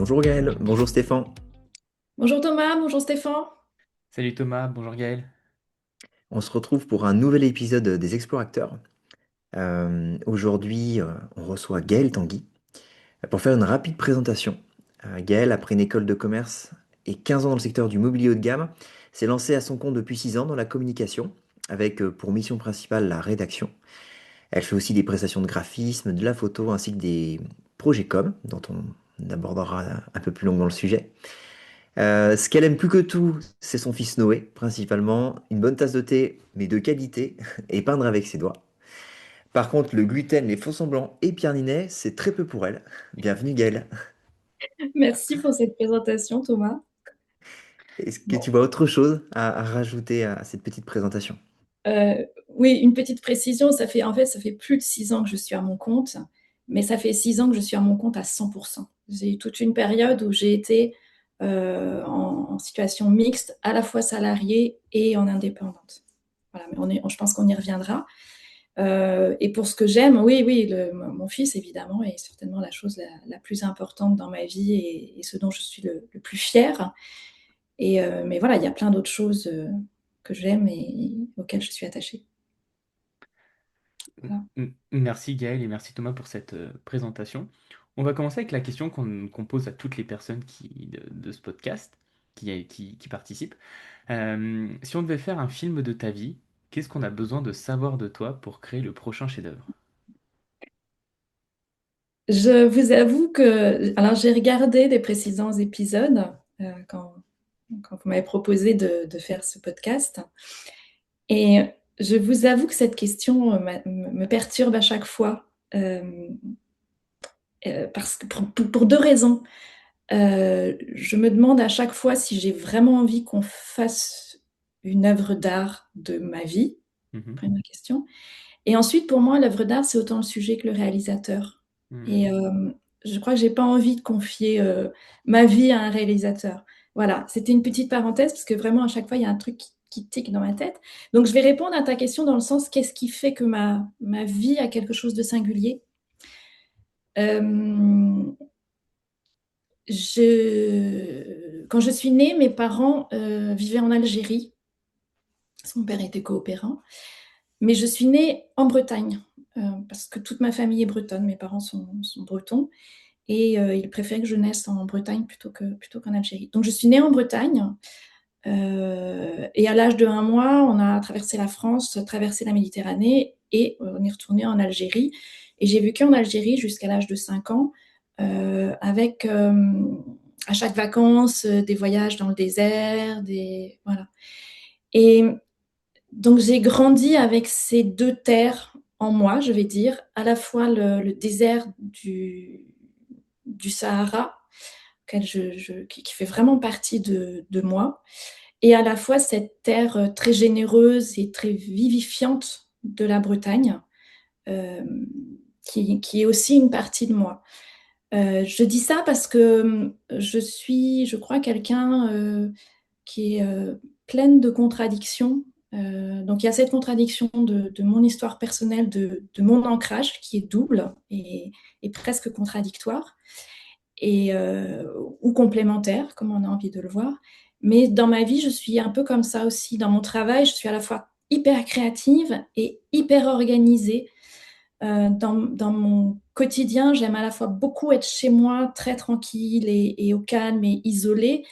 Bonjour Gaël, bonjour Stéphane. Bonjour Thomas, bonjour Stéphane. Salut Thomas, bonjour Gaël. On se retrouve pour un nouvel épisode des Explorateurs. Aujourd'hui, on reçoit Gaël Tanguy pour faire une rapide présentation. Gaël, après une école de commerce et 15 ans dans le secteur du mobilier haut de gamme, s'est lancé à son compte depuis 6 ans dans la communication, avec pour mission principale la rédaction. Elle fait aussi des prestations de graphisme, de la photo, ainsi que des projets com, dont on abordera un peu plus longuement le sujet. Ce qu'elle aime plus que tout, c'est son fils Noé, principalement. Une bonne tasse de thé, mais de qualité, et peindre avec ses doigts. Par contre, le gluten, les faux semblants et Pierre Ninet, c'est très peu pour elle. Bienvenue Gaëlle. Merci pour cette présentation Thomas. Est-ce que tu Bon, vois autre chose à rajouter à cette petite présentation? oui, une petite précision, ça fait plus de 6 ans que je suis à mon compte, mais ça fait 6 ans que je suis à mon compte à 100%. J'ai eu toute une période où j'ai été en situation mixte, à la fois salariée et en indépendante. Voilà, mais je pense qu'on y reviendra. Et pour ce que j'aime, oui, oui, mon fils, évidemment, est certainement la chose la plus importante dans ma vie et ce dont je suis le plus fière. Mais voilà, il y a plein d'autres choses que j'aime et auxquelles je suis attachée. Voilà. Merci Gaël et merci Thomas pour cette présentation. On va commencer avec la question qu'on pose à toutes les personnes de ce podcast qui participent. Si on devait faire un film de ta vie, qu'est-ce qu'on a besoin de savoir de toi pour créer le prochain chef-d'œuvre? Je vous avoue que, alors j'ai regardé des précédents épisodes quand vous m'avez proposé de faire ce podcast, et je vous avoue que cette question me perturbe à chaque fois, parce que pour deux raisons. Je me demande à chaque fois si j'ai vraiment envie qu'on fasse une œuvre d'art de ma vie, Mhm. première question. Et ensuite, pour moi, l'œuvre d'art, c'est autant le sujet que le réalisateur. Et Hmm. je crois que j'ai pas envie de confier ma vie à un réalisateur. Voilà, c'était une petite parenthèse parce que vraiment, à chaque fois, il y a un truc qui tique dans ma tête. Donc, je vais répondre à ta question dans le sens, qu'est-ce qui fait que ma vie a quelque chose de singulier? Euh, Quand je suis née, mes parents vivaient en Algérie. Son père était coopérant. Mais je suis née en Bretagne, parce que toute ma famille est bretonne. Mes parents sont bretons. Et ils préfèrent que je naisse en Bretagne plutôt qu'en Algérie. Donc je suis née en Bretagne. Et à l'âge de 1 mois, on a traversé la France, traversé la Méditerranée et on est retourné en Algérie. Et j'ai vécu en Algérie jusqu'à l'âge de 5 ans, avec à chaque vacances des voyages dans le désert, voilà. Et donc j'ai grandi avec ces deux terres en moi, je vais dire, à la fois le désert du Sahara, qui fait vraiment partie de moi, et à la fois cette terre très généreuse et très vivifiante de la Bretagne, euh, qui est aussi une partie de moi. Je dis ça parce que je suis, je crois, quelqu'un qui est pleine de contradictions. Donc il y a cette contradiction de mon histoire personnelle, de mon ancrage, qui est double et presque contradictoire, ou complémentaire, comme on a envie de le voir. Mais dans ma vie, je suis un peu comme ça aussi. Dans mon travail, je suis à la fois hyper créative et hyper organisée. Dans mon quotidien, j'aime à la fois beaucoup être chez moi, très tranquille et au calme et isolée.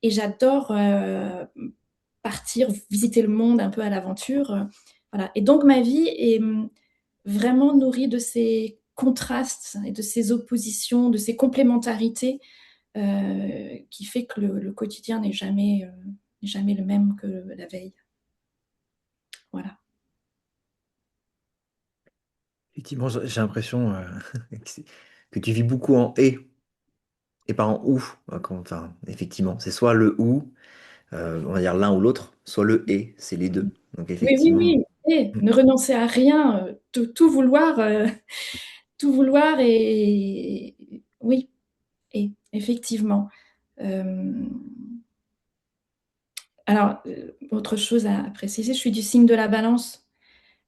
Et j'adore partir, visiter le monde un peu à l'aventure. Voilà. Et donc ma vie est vraiment nourrie de ces contrastes et de ces oppositions, de ces complémentarités, qui fait que le quotidien n'est jamais le même que la veille. Voilà. Effectivement, j'ai l'impression que que tu vis beaucoup en et pas en ou. Enfin, effectivement, c'est soit le ou, on va dire l'un ou l'autre, soit le et, c'est les deux. Donc Oui, oui, effectivement. oui. Et ne renoncer à rien, tout vouloir, tout vouloir oui, et effectivement. Euh, alors, autre chose à préciser, je suis du signe de la balance,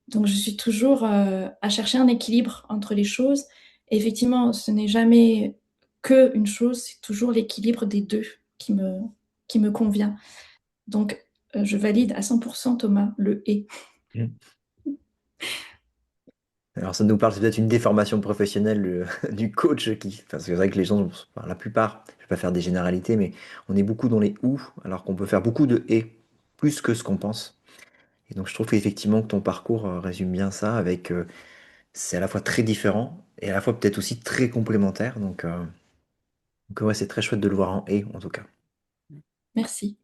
donc je suis toujours à chercher un équilibre entre les choses. Et effectivement, ce n'est jamais qu'une chose, c'est toujours l'équilibre des deux qui me convient. Donc, je valide à 100% Thomas, le « et ». Mm. Alors ça nous parle, c'est peut-être une déformation professionnelle du coach qui, enfin, c'est vrai que les gens, enfin, la plupart, je vais pas faire des généralités, mais on est beaucoup dans les ou, alors qu'on peut faire beaucoup de et, plus que ce qu'on pense. Et donc je trouve qu'effectivement que ton parcours résume bien ça, avec c'est à la fois très différent et à la fois peut-être aussi très complémentaire. Donc ouais, c'est très chouette de le voir en et en tout cas. Merci.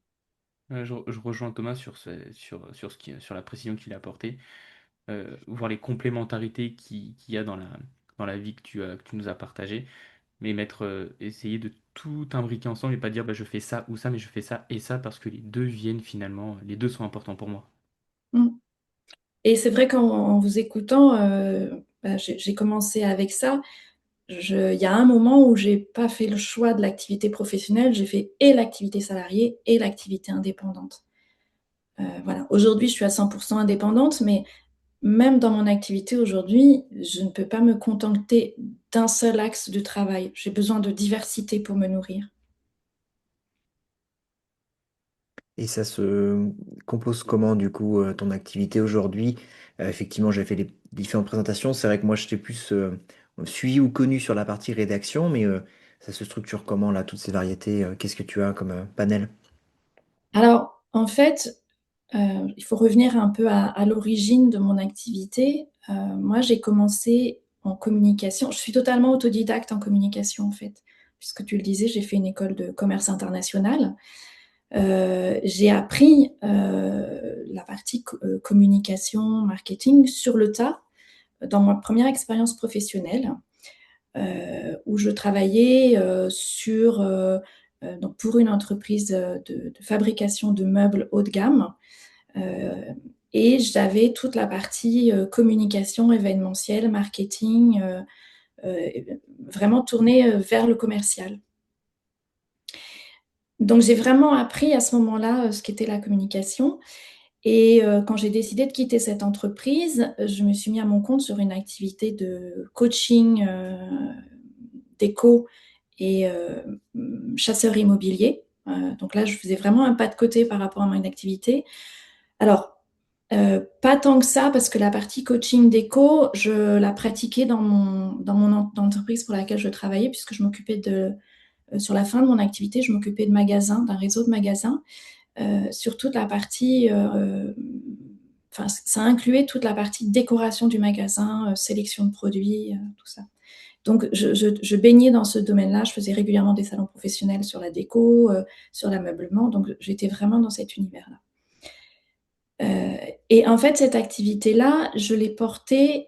Je rejoins Thomas sur la précision qu'il a apportée. Voir les complémentarités qu'il y a dans la vie que tu nous as partagée, mais essayer de tout imbriquer ensemble et pas dire bah, je fais ça ou ça, mais je fais ça et ça parce que les deux viennent finalement, les deux sont importants pour moi. Mm. Et c'est vrai qu'en vous écoutant, bah, j'ai commencé avec ça. Il y a un moment où j'ai pas fait le choix de l'activité professionnelle, j'ai fait et l'activité salariée et l'activité indépendante. Voilà. Aujourd'hui, je suis à 100% indépendante, mais même dans mon activité aujourd'hui, je ne peux pas me contenter d'un seul axe de travail. J'ai besoin de diversité pour me nourrir. Et ça se compose comment du coup ton activité aujourd'hui? Effectivement, j'ai fait les différentes présentations. C'est vrai que moi, j'étais plus suivi ou connu sur la partie rédaction, mais ça se structure comment là, toutes ces variétés? Qu'est-ce que tu as comme panel? Alors, en fait, il faut revenir un peu à l'origine de mon activité. Moi, j'ai commencé en communication. Je suis totalement autodidacte en communication, en fait. Puisque tu le disais, j'ai fait une école de commerce international. J'ai appris la partie communication, marketing sur le tas dans ma première expérience professionnelle où je travaillais donc pour une entreprise de fabrication de meubles haut de gamme. Euh, et j'avais toute la partie communication événementielle, marketing, euh, vraiment tournée vers le commercial. Donc j'ai vraiment appris à ce moment-là ce qu'était la communication. Et quand j'ai décidé de quitter cette entreprise, je me suis mis à mon compte sur une activité de coaching déco et chasseur immobilier. Donc là, je faisais vraiment un pas de côté par rapport à mon activité. Alors, pas tant que ça, parce que la partie coaching déco, je la pratiquais dans l'entreprise pour laquelle je travaillais, puisque je m'occupais sur la fin de mon activité, je m'occupais de magasins, d'un réseau de magasins, sur toute la partie, enfin, ça incluait toute la partie décoration du magasin, sélection de produits, tout ça. Donc, je baignais dans ce domaine-là. Je faisais régulièrement des salons professionnels sur la déco, sur l'ameublement. Donc, j'étais vraiment dans cet univers-là. Et en fait, cette activité-là, je l'ai portée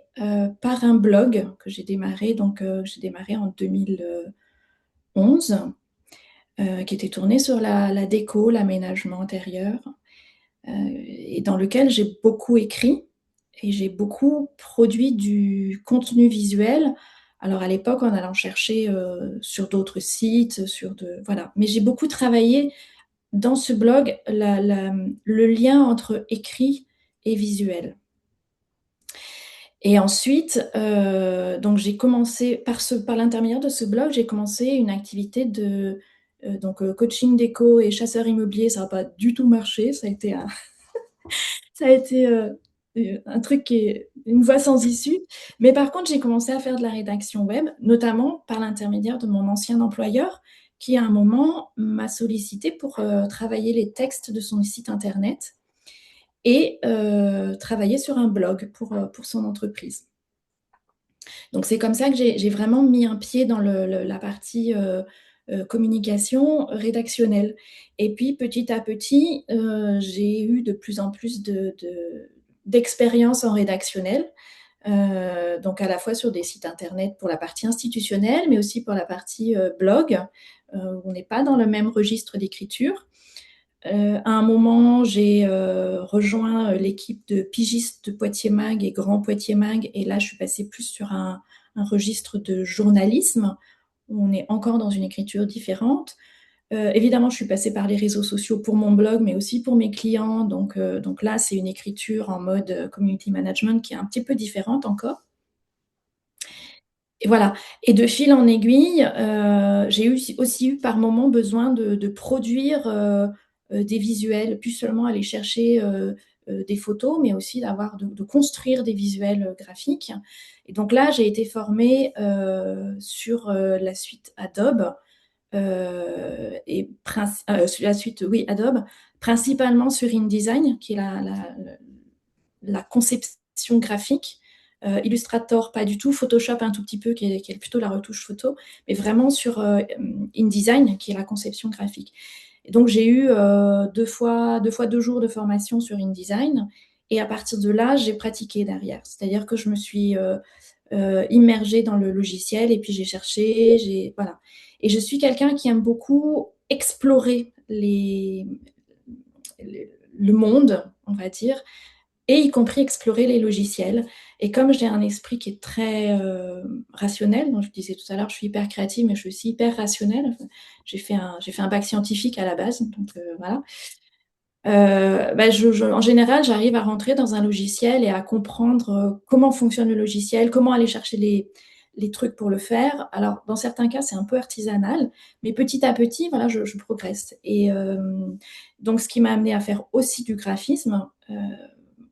par un blog que j'ai démarré. Donc, j'ai démarré en 2011, qui était tourné sur la déco, l'aménagement intérieur, et dans lequel j'ai beaucoup écrit et j'ai beaucoup produit du contenu visuel. Alors à l'époque, en allant chercher sur d'autres sites, voilà. Mais j'ai beaucoup travaillé dans ce blog le lien entre écrit et visuel. Et ensuite, donc j'ai commencé par l'intermédiaire de ce blog, j'ai commencé une activité de coaching déco et chasseur immobilier. Ça n'a pas du tout marché, ça a été un truc qui est une voie sans issue. Mais par contre, j'ai commencé à faire de la rédaction web, notamment par l'intermédiaire de mon ancien employeur, qui à un moment m'a sollicité pour travailler les textes de son site internet et travailler sur un blog pour son entreprise. Donc c'est comme ça que j'ai vraiment mis un pied dans la partie communication rédactionnelle. Et puis petit à petit, j'ai eu de plus en plus d'expérience en rédactionnel, donc à la fois sur des sites internet pour la partie institutionnelle, mais aussi pour la partie blog, où on n'est pas dans le même registre d'écriture. À un moment, j'ai rejoint l'équipe de pigistes de Poitiers Mag et Grand Poitiers Mag, et là, je suis passée plus sur un registre de journalisme, où on est encore dans une écriture différente. Évidemment, je suis passée par les réseaux sociaux pour mon blog, mais aussi pour mes clients. Donc là, c'est une écriture en mode community management qui est un petit peu différente encore. Et voilà. Et de fil en aiguille, j'ai aussi eu par moments besoin de produire des visuels, plus seulement aller chercher des photos, mais aussi de construire des visuels graphiques. Et donc là, j'ai été formée sur la suite Adobe, sur la suite, oui, Adobe, principalement sur InDesign, qui est la conception graphique. Illustrator, pas du tout. Photoshop, un tout petit peu, qui est plutôt la retouche photo, mais vraiment sur InDesign, qui est la conception graphique. Et donc, j'ai eu 2 jours de formation sur InDesign. Et à partir de là, j'ai pratiqué derrière. C'est-à-dire que je me suis immergée dans le logiciel et puis j'ai cherché, voilà. Et je suis quelqu'un qui aime beaucoup explorer le monde, on va dire, et y compris explorer les logiciels. Et comme j'ai un esprit qui est très rationnel, donc je disais tout à l'heure, je suis hyper créative, mais je suis aussi hyper rationnelle. J'ai fait un bac scientifique à la base, donc voilà. En général, j'arrive à rentrer dans un logiciel et à comprendre comment fonctionne le logiciel, comment aller chercher les trucs pour le faire. Alors, dans certains cas, c'est un peu artisanal, mais petit à petit, voilà, je progresse. Et donc, ce qui m'a amené à faire aussi du graphisme.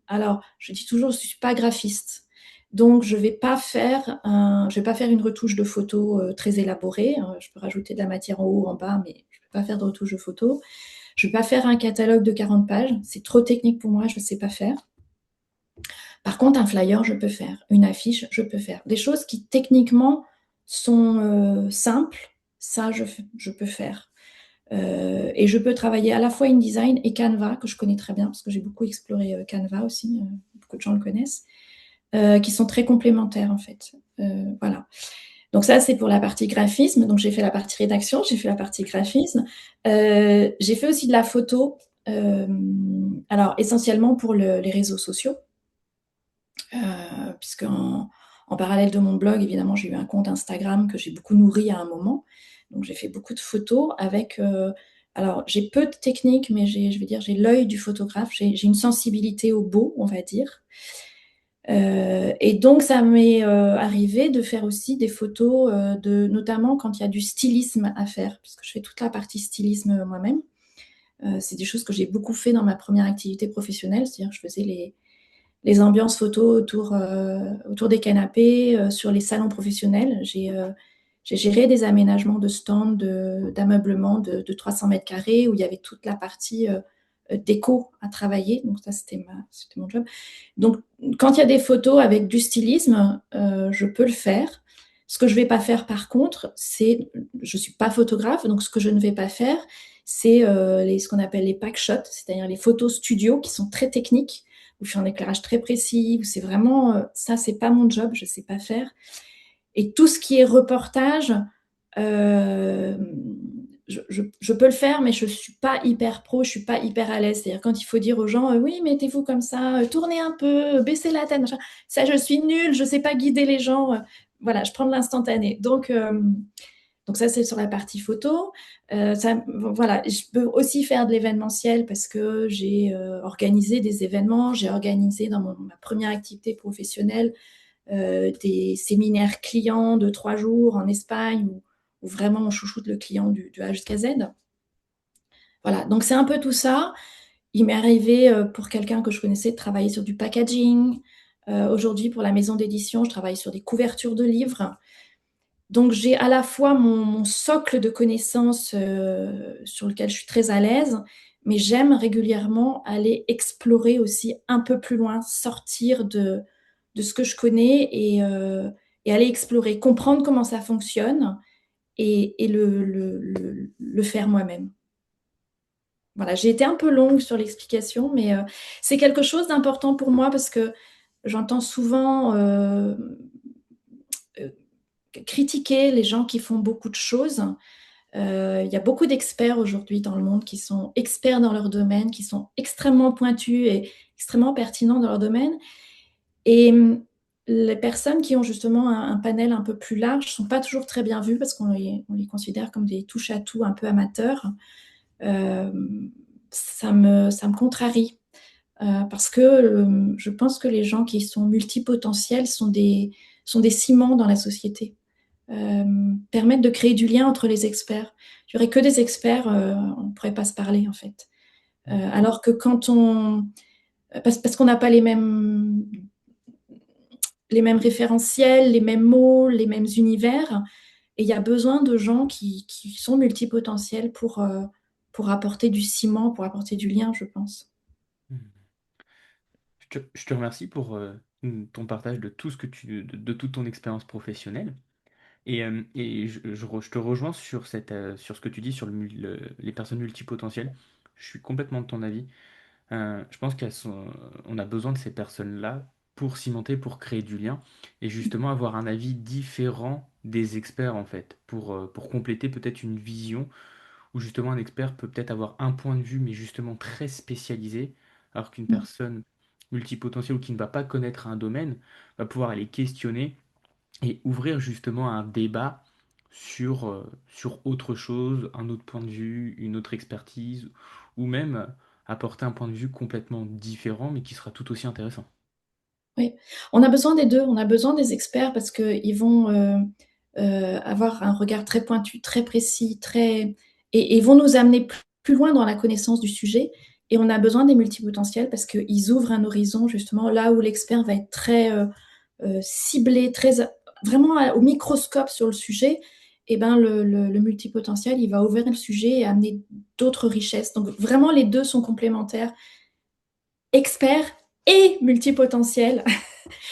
Alors, je dis toujours, je ne suis pas graphiste. Donc, je ne vais pas faire une retouche de photo très élaborée. Je peux rajouter de la matière en haut, en bas, mais je ne vais pas faire de retouche de photo. Je ne vais pas faire un catalogue de 40 pages. C'est trop technique pour moi, je ne sais pas faire. Par contre, un flyer, je peux faire. Une affiche, je peux faire. Des choses qui, techniquement, sont simples, ça, je peux faire. Et je peux travailler à la fois InDesign et Canva, que je connais très bien, parce que j'ai beaucoup exploré Canva aussi, beaucoup de gens le connaissent, qui sont très complémentaires, en fait. Voilà. Donc ça, c'est pour la partie graphisme. Donc j'ai fait la partie rédaction, j'ai fait la partie graphisme. J'ai fait aussi de la photo, alors essentiellement pour les réseaux sociaux, puisque en parallèle de mon blog, évidemment, j'ai eu un compte Instagram que j'ai beaucoup nourri à un moment. Donc j'ai fait beaucoup de photos avec... alors j'ai peu de technique, mais j'ai l'œil du photographe, j'ai une sensibilité au beau, on va dire. Et donc, ça m'est arrivé de faire aussi des photos, notamment quand il y a du stylisme à faire, puisque je fais toute la partie stylisme moi-même. C'est des choses que j'ai beaucoup fait dans ma première activité professionnelle, c'est-à-dire que je faisais les ambiances photos autour des canapés, sur les salons professionnels. J'ai géré des aménagements de stands, d'ameublement de 300 mètres carrés, où il y avait toute la partie déco à travailler. Donc ça, c'était mon job. Donc, quand il y a des photos avec du stylisme, je peux le faire. Ce que je ne vais pas faire, par contre, je ne suis pas photographe, donc ce que je ne vais pas faire, c'est ce qu'on appelle les pack shots, c'est-à-dire les photos studio qui sont très techniques, où je fais un éclairage très précis, où c'est vraiment, ça, c'est pas mon job, je ne sais pas faire. Et tout ce qui est reportage, je peux le faire, mais je ne suis pas hyper pro, je ne suis pas hyper à l'aise. C'est-à-dire quand il faut dire aux gens, oui, mettez-vous comme ça, tournez un peu, baissez la tête, machin. Ça, je suis nulle, je ne sais pas guider les gens. Voilà, je prends de l'instantané. Donc ça, c'est sur la partie photo. Voilà, je peux aussi faire de l'événementiel parce que j'ai organisé des événements. J'ai organisé dans ma première activité professionnelle des séminaires clients de 3 jours en Espagne où vraiment on chouchoute le client du A jusqu'à Z. Voilà, donc c'est un peu tout ça. Il m'est arrivé pour quelqu'un que je connaissais de travailler sur du packaging. Aujourd'hui, pour la maison d'édition, je travaille sur des couvertures de livres. Donc j'ai à la fois mon socle de connaissances sur lequel je suis très à l'aise, mais j'aime régulièrement aller explorer aussi un peu plus loin, sortir de ce que je connais et aller explorer, comprendre comment ça fonctionne et le faire moi-même. Voilà, j'ai été un peu longue sur l'explication, mais c'est quelque chose d'important pour moi parce que j'entends souvent critiquer les gens qui font beaucoup de choses. Il y a beaucoup d'experts aujourd'hui dans le monde qui sont experts dans leur domaine, qui sont extrêmement pointus et extrêmement pertinents dans leur domaine. Et les personnes qui ont justement un panel un peu plus large ne sont pas toujours très bien vues parce qu'on les considère comme des touche-à-tout un peu amateurs. Ça me contrarie parce que je pense que les gens qui sont multipotentiels sont des ciments dans la société. permettent de créer du lien entre les experts. Il n'y aurait que des experts, on ne pourrait pas se parler en fait. Alors que quand on... Parce qu'on n'a pas les mêmes référentiels, les mêmes mots, les mêmes univers. Et il y a besoin de gens qui sont multipotentiels pour apporter du ciment, pour apporter du lien, je pense. Mhm. Je te remercie pour ton partage de tout ce que de toute ton expérience professionnelle. Et je te rejoins sur sur ce que tu dis sur les personnes multipotentielles. Je suis complètement de ton avis. Je pense on a besoin de ces personnes-là pour cimenter, pour créer du lien et justement avoir un avis différent des experts en fait, pour compléter peut-être une vision où justement un expert peut peut-être avoir un point de vue mais justement très spécialisé, alors qu'une personne multipotentielle ou qui ne va pas connaître un domaine va pouvoir aller questionner et ouvrir justement un débat sur autre chose, un autre point de vue, une autre expertise, ou même apporter un point de vue complètement différent, mais qui sera tout aussi intéressant. Oui, on a besoin des deux. On a besoin des experts parce qu'ils vont avoir un regard très pointu, très précis, et vont nous amener plus loin dans la connaissance du sujet. Et on a besoin des multipotentiels parce qu'ils ouvrent un horizon justement là où l'expert va être très ciblé, vraiment au microscope sur le sujet. Et ben le multipotentiel, il va ouvrir le sujet et amener d'autres richesses. Donc vraiment, les deux sont complémentaires, experts et multipotentiels.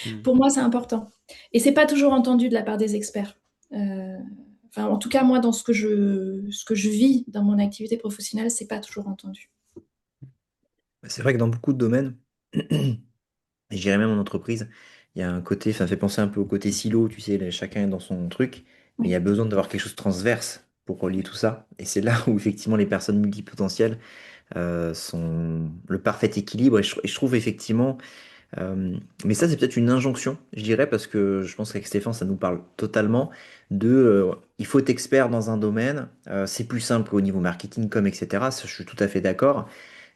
Hmm. Pour moi, c'est important. Et c'est pas toujours entendu de la part des experts. Enfin, en tout cas, moi, dans ce que je vis dans mon activité professionnelle, c'est pas toujours entendu. C'est vrai que dans beaucoup de domaines, et je dirais même en entreprise, il y a un côté, ça fait penser un peu au côté silo, tu sais, là, chacun est dans son truc, mais il y Oui, a besoin d'avoir quelque chose de transverse pour relier tout ça. Et c'est là où effectivement les personnes multipotentielles sont le parfait équilibre. Et je trouve effectivement, mais ça c'est peut-être une injonction, je dirais, parce que je pense qu'avec Stéphane, ça nous parle totalement il faut être expert dans un domaine, c'est plus simple au niveau marketing, com, etc. Ça, je suis tout à fait d'accord.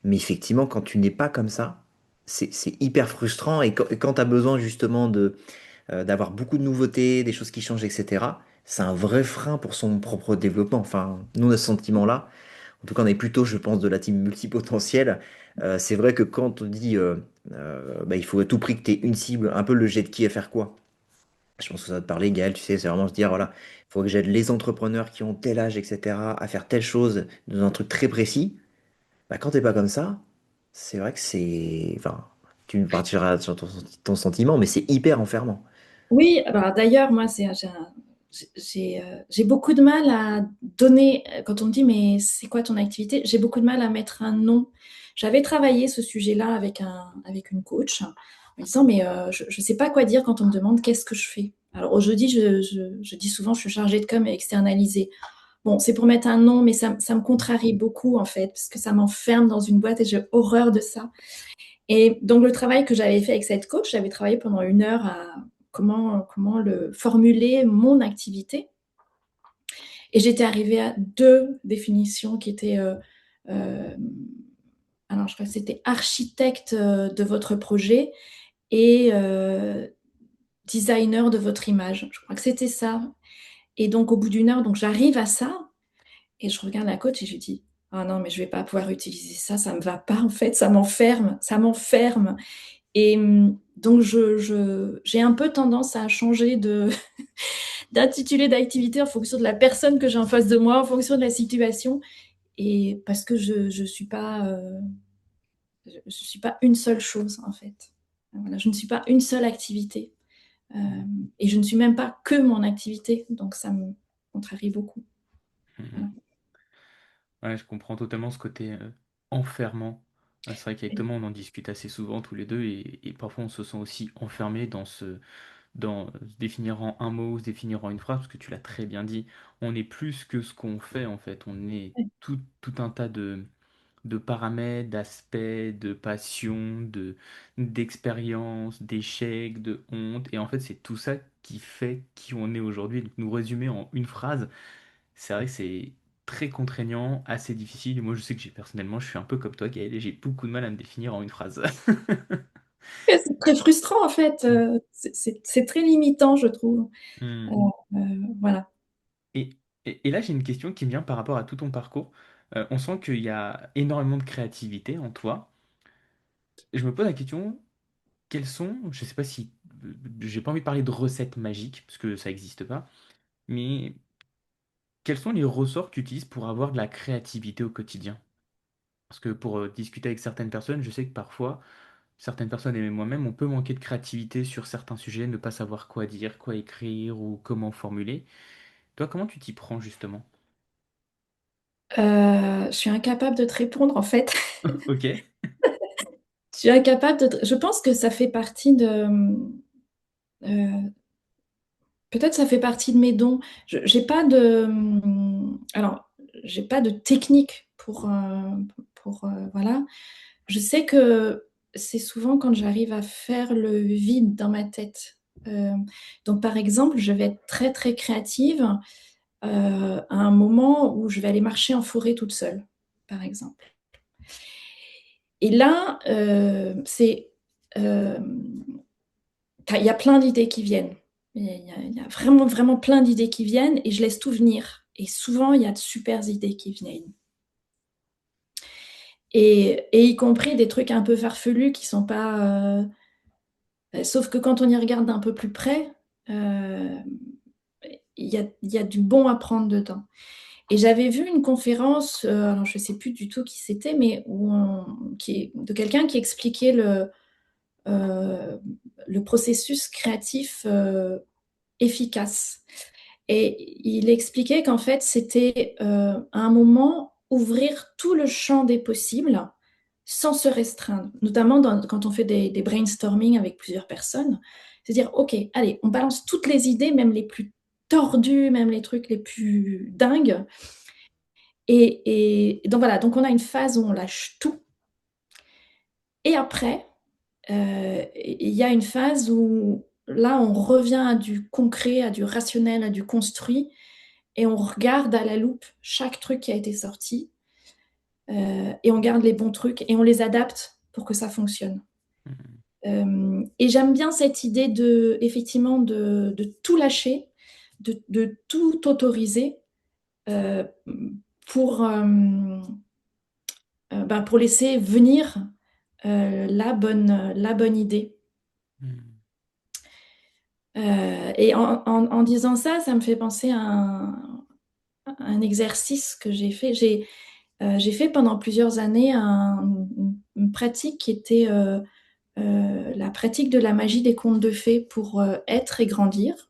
Mais effectivement, quand tu n'es pas comme ça, c'est hyper frustrant. Et quand tu as besoin justement d'avoir beaucoup de nouveautés, des choses qui changent, etc., c'est un vrai frein pour son propre développement. Enfin, nous, on a ce sentiment-là. En tout cas, on est plutôt, je pense, de la team multipotentielle. C'est vrai que quand on dit bah, il faut à tout prix que tu aies une cible, un peu le jet de qui à faire quoi. Je pense que ça va te parler, Gaël, tu sais, c'est vraiment se dire, voilà, il faut que j'aide les entrepreneurs qui ont tel âge, etc., à faire telle chose dans un truc très précis. Bah, quand t'es pas comme ça, c'est vrai que c'est... Enfin, tu me partiras sur ton sentiment, mais c'est hyper enfermant. oui, alors d'ailleurs, moi, j'ai beaucoup de mal à donner, quand on me dit, mais c'est quoi ton activité? J'ai beaucoup de mal à mettre un nom. J'avais travaillé ce sujet-là avec une coach en me disant, mais je ne sais pas quoi dire quand on me demande qu'est-ce que je fais. Alors aujourd'hui, je dis souvent, je suis chargée de com et externalisée. Bon, c'est pour mettre un nom, mais ça me contrarie beaucoup en fait, parce que ça m'enferme dans une boîte et j'ai horreur de ça. Et donc, le travail que j'avais fait avec cette coach, j'avais travaillé pendant 1 heure à comment le formuler mon activité. Et j'étais arrivée à 2 définitions qui étaient, euh, alors je crois que c'était architecte de votre projet et designer de votre image. Je crois que c'était ça. Et donc, au bout d'1 heure, donc j'arrive à ça et je regarde la coach et je lui dis, ah non, mais je vais pas pouvoir utiliser ça, ça me va pas en fait, ça m'enferme, ça m'enferme. Et donc, j'ai un peu tendance à changer d'intitulé d'activité en fonction de la personne que j'ai en face de moi, en fonction de la situation. Et parce que je suis pas une seule chose, en fait. Voilà, je ne suis pas une seule activité. Euh, et je ne suis même pas que mon activité. Donc, ça me contrarie beaucoup. Voilà. Mhm. Ouais, je comprends totalement ce côté enfermant. C'est vrai qu'avec Thomas, on en discute assez souvent tous les deux et parfois on se sent aussi enfermé dans se définir en un mot, se définir en une phrase, parce que tu l'as très bien dit, on est plus que ce qu'on fait en fait, on est tout un tas de paramètres, d'aspects, de passion, d'expérience, d'échecs, de honte, et en fait c'est tout ça qui fait qui on est aujourd'hui. Donc nous résumer en une phrase, c'est vrai que c'est très contraignant, assez difficile, et moi je sais que personnellement je suis un peu comme toi Gaël, et j'ai beaucoup de mal à me définir en une phrase. Et c'est très frustrant, en fait. C'est très limitant, je trouve. Euh, Hmm. euh, Voilà. Et, et là, j'ai une question qui me vient par rapport à tout ton parcours. On sent qu'il y a énormément de créativité en toi. Je me pose la question, quels sont, je sais pas si, j'ai pas envie de parler de recettes magiques, parce que ça n'existe pas, mais quels sont les ressorts que tu utilises pour avoir de la créativité au quotidien? Parce que pour discuter avec certaines personnes, je sais que parfois, certaines personnes et même moi-même, on peut manquer de créativité sur certains sujets, ne pas savoir quoi dire, quoi écrire ou comment formuler. Toi, comment tu t'y prends justement? Je suis incapable de te répondre en fait. Ok. Je suis incapable je pense que ça fait partie de. Peut-être ça fait partie de mes dons. J'ai pas de. Alors, j'ai pas de technique voilà. Je sais que c'est souvent quand j'arrive à faire le vide dans ma tête. Euh, donc, par exemple, je vais être très très créative à un moment où je vais aller marcher en forêt toute seule, par exemple. Et là, euh, il y a plein d'idées qui viennent. Il y a vraiment, vraiment plein d'idées qui viennent et je laisse tout venir. Et souvent, il y a de super idées qui viennent. Et y compris des trucs un peu farfelus qui sont pas. Sauf que quand on y regarde d'un peu plus près, euh, il y a du bon à prendre dedans. Et j'avais vu une conférence, alors je ne sais plus du tout qui c'était, mais de quelqu'un qui expliquait euh, le processus créatif efficace. Et il expliquait qu'en fait, c'était à un moment ouvrir tout le champ des possibles sans se restreindre, notamment quand on fait des brainstorming avec plusieurs personnes. C'est-à-dire, OK, allez, on balance toutes les idées, même les plus tordues, même les trucs les plus dingues. Et donc voilà, donc on a une phase où on lâche tout. Et après, il y a une phase où là, on revient à du concret, à du rationnel, à du construit, et on regarde à la loupe chaque truc qui a été sorti, et on garde les bons trucs, et on les adapte pour que ça fonctionne. Et j'aime bien cette idée effectivement, de tout lâcher, de tout autoriser euh, pour, pour laisser venir la bonne idée. Hmm. Et en disant ça, ça me fait penser à un exercice que j'ai fait. J'ai fait pendant plusieurs années une pratique qui était la pratique de la magie des contes de fées pour être et grandir.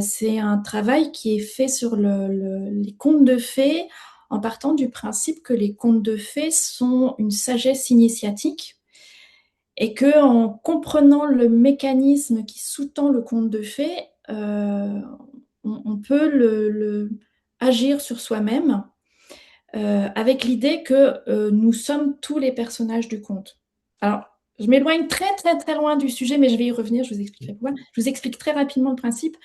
C'est un travail qui est fait sur les contes de fées en partant du principe que les contes de fées sont une sagesse initiatique et que en comprenant le mécanisme qui sous-tend le conte de fées, on peut agir sur soi-même avec l'idée que nous sommes tous les personnages du conte. Alors, je m'éloigne très très très loin du sujet, mais je vais y revenir, je vous expliquerai pourquoi. Je vous explique très rapidement le principe.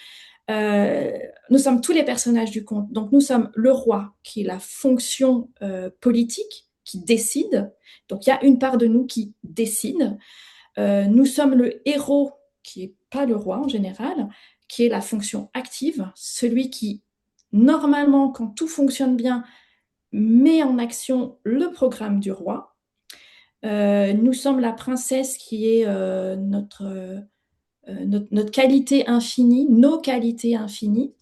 Euh, nous sommes tous les personnages du conte. Donc, nous sommes le roi, qui est la fonction politique, qui décide. Donc, il y a une part de nous qui décide. Nous sommes le héros, qui n'est pas le roi en général, qui est la fonction active, celui qui, normalement, quand tout fonctionne bien, met en action le programme du roi. Nous sommes la princesse qui est notre qualité infinie, nos qualités infinies,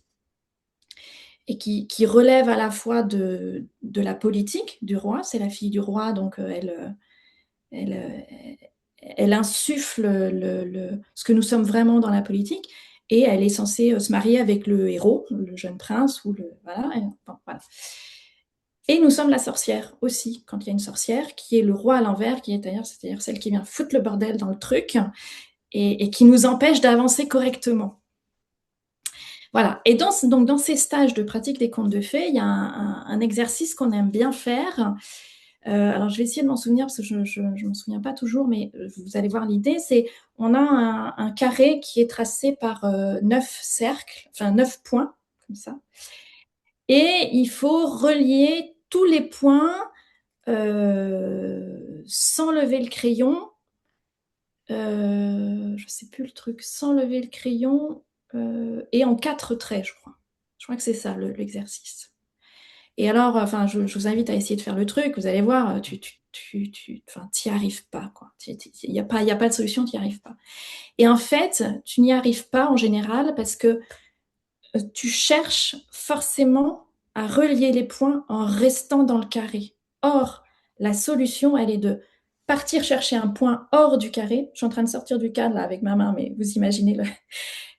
et qui relève à la fois de la politique du roi. C'est la fille du roi, donc elle insuffle ce que nous sommes vraiment dans la politique, et elle est censée se marier avec le héros, le jeune prince, voilà. Voilà. Et nous sommes la sorcière aussi, quand il y a une sorcière, qui est le roi à l'envers, c'est-à-dire celle qui vient foutre le bordel dans le truc et qui nous empêche d'avancer correctement. Voilà. Et donc dans ces stages de pratique des contes de fées, il y a un exercice qu'on aime bien faire. Alors je vais essayer de m'en souvenir parce que je ne m'en souviens pas toujours, mais vous allez voir l'idée. C'est on a un carré qui est tracé par 9 cercles, enfin 9 points, comme ça. Et il faut relier tous les points sans lever le crayon. Je ne sais plus le truc, sans lever le crayon. et en 4 traits, je crois. Je crois que c'est ça l'exercice. Et alors, enfin, je vous invite à essayer de faire le truc. Vous allez voir, enfin, t'y arrives pas, quoi. Il n'y a pas, de solution, tu n'y arrives pas. Et en fait, tu n'y arrives pas en général parce que tu cherches forcément à relier les points en restant dans le carré. Or, la solution, elle est de partir chercher un point hors du carré. Je suis en train de sortir du cadre là avec ma main, mais vous imaginez le.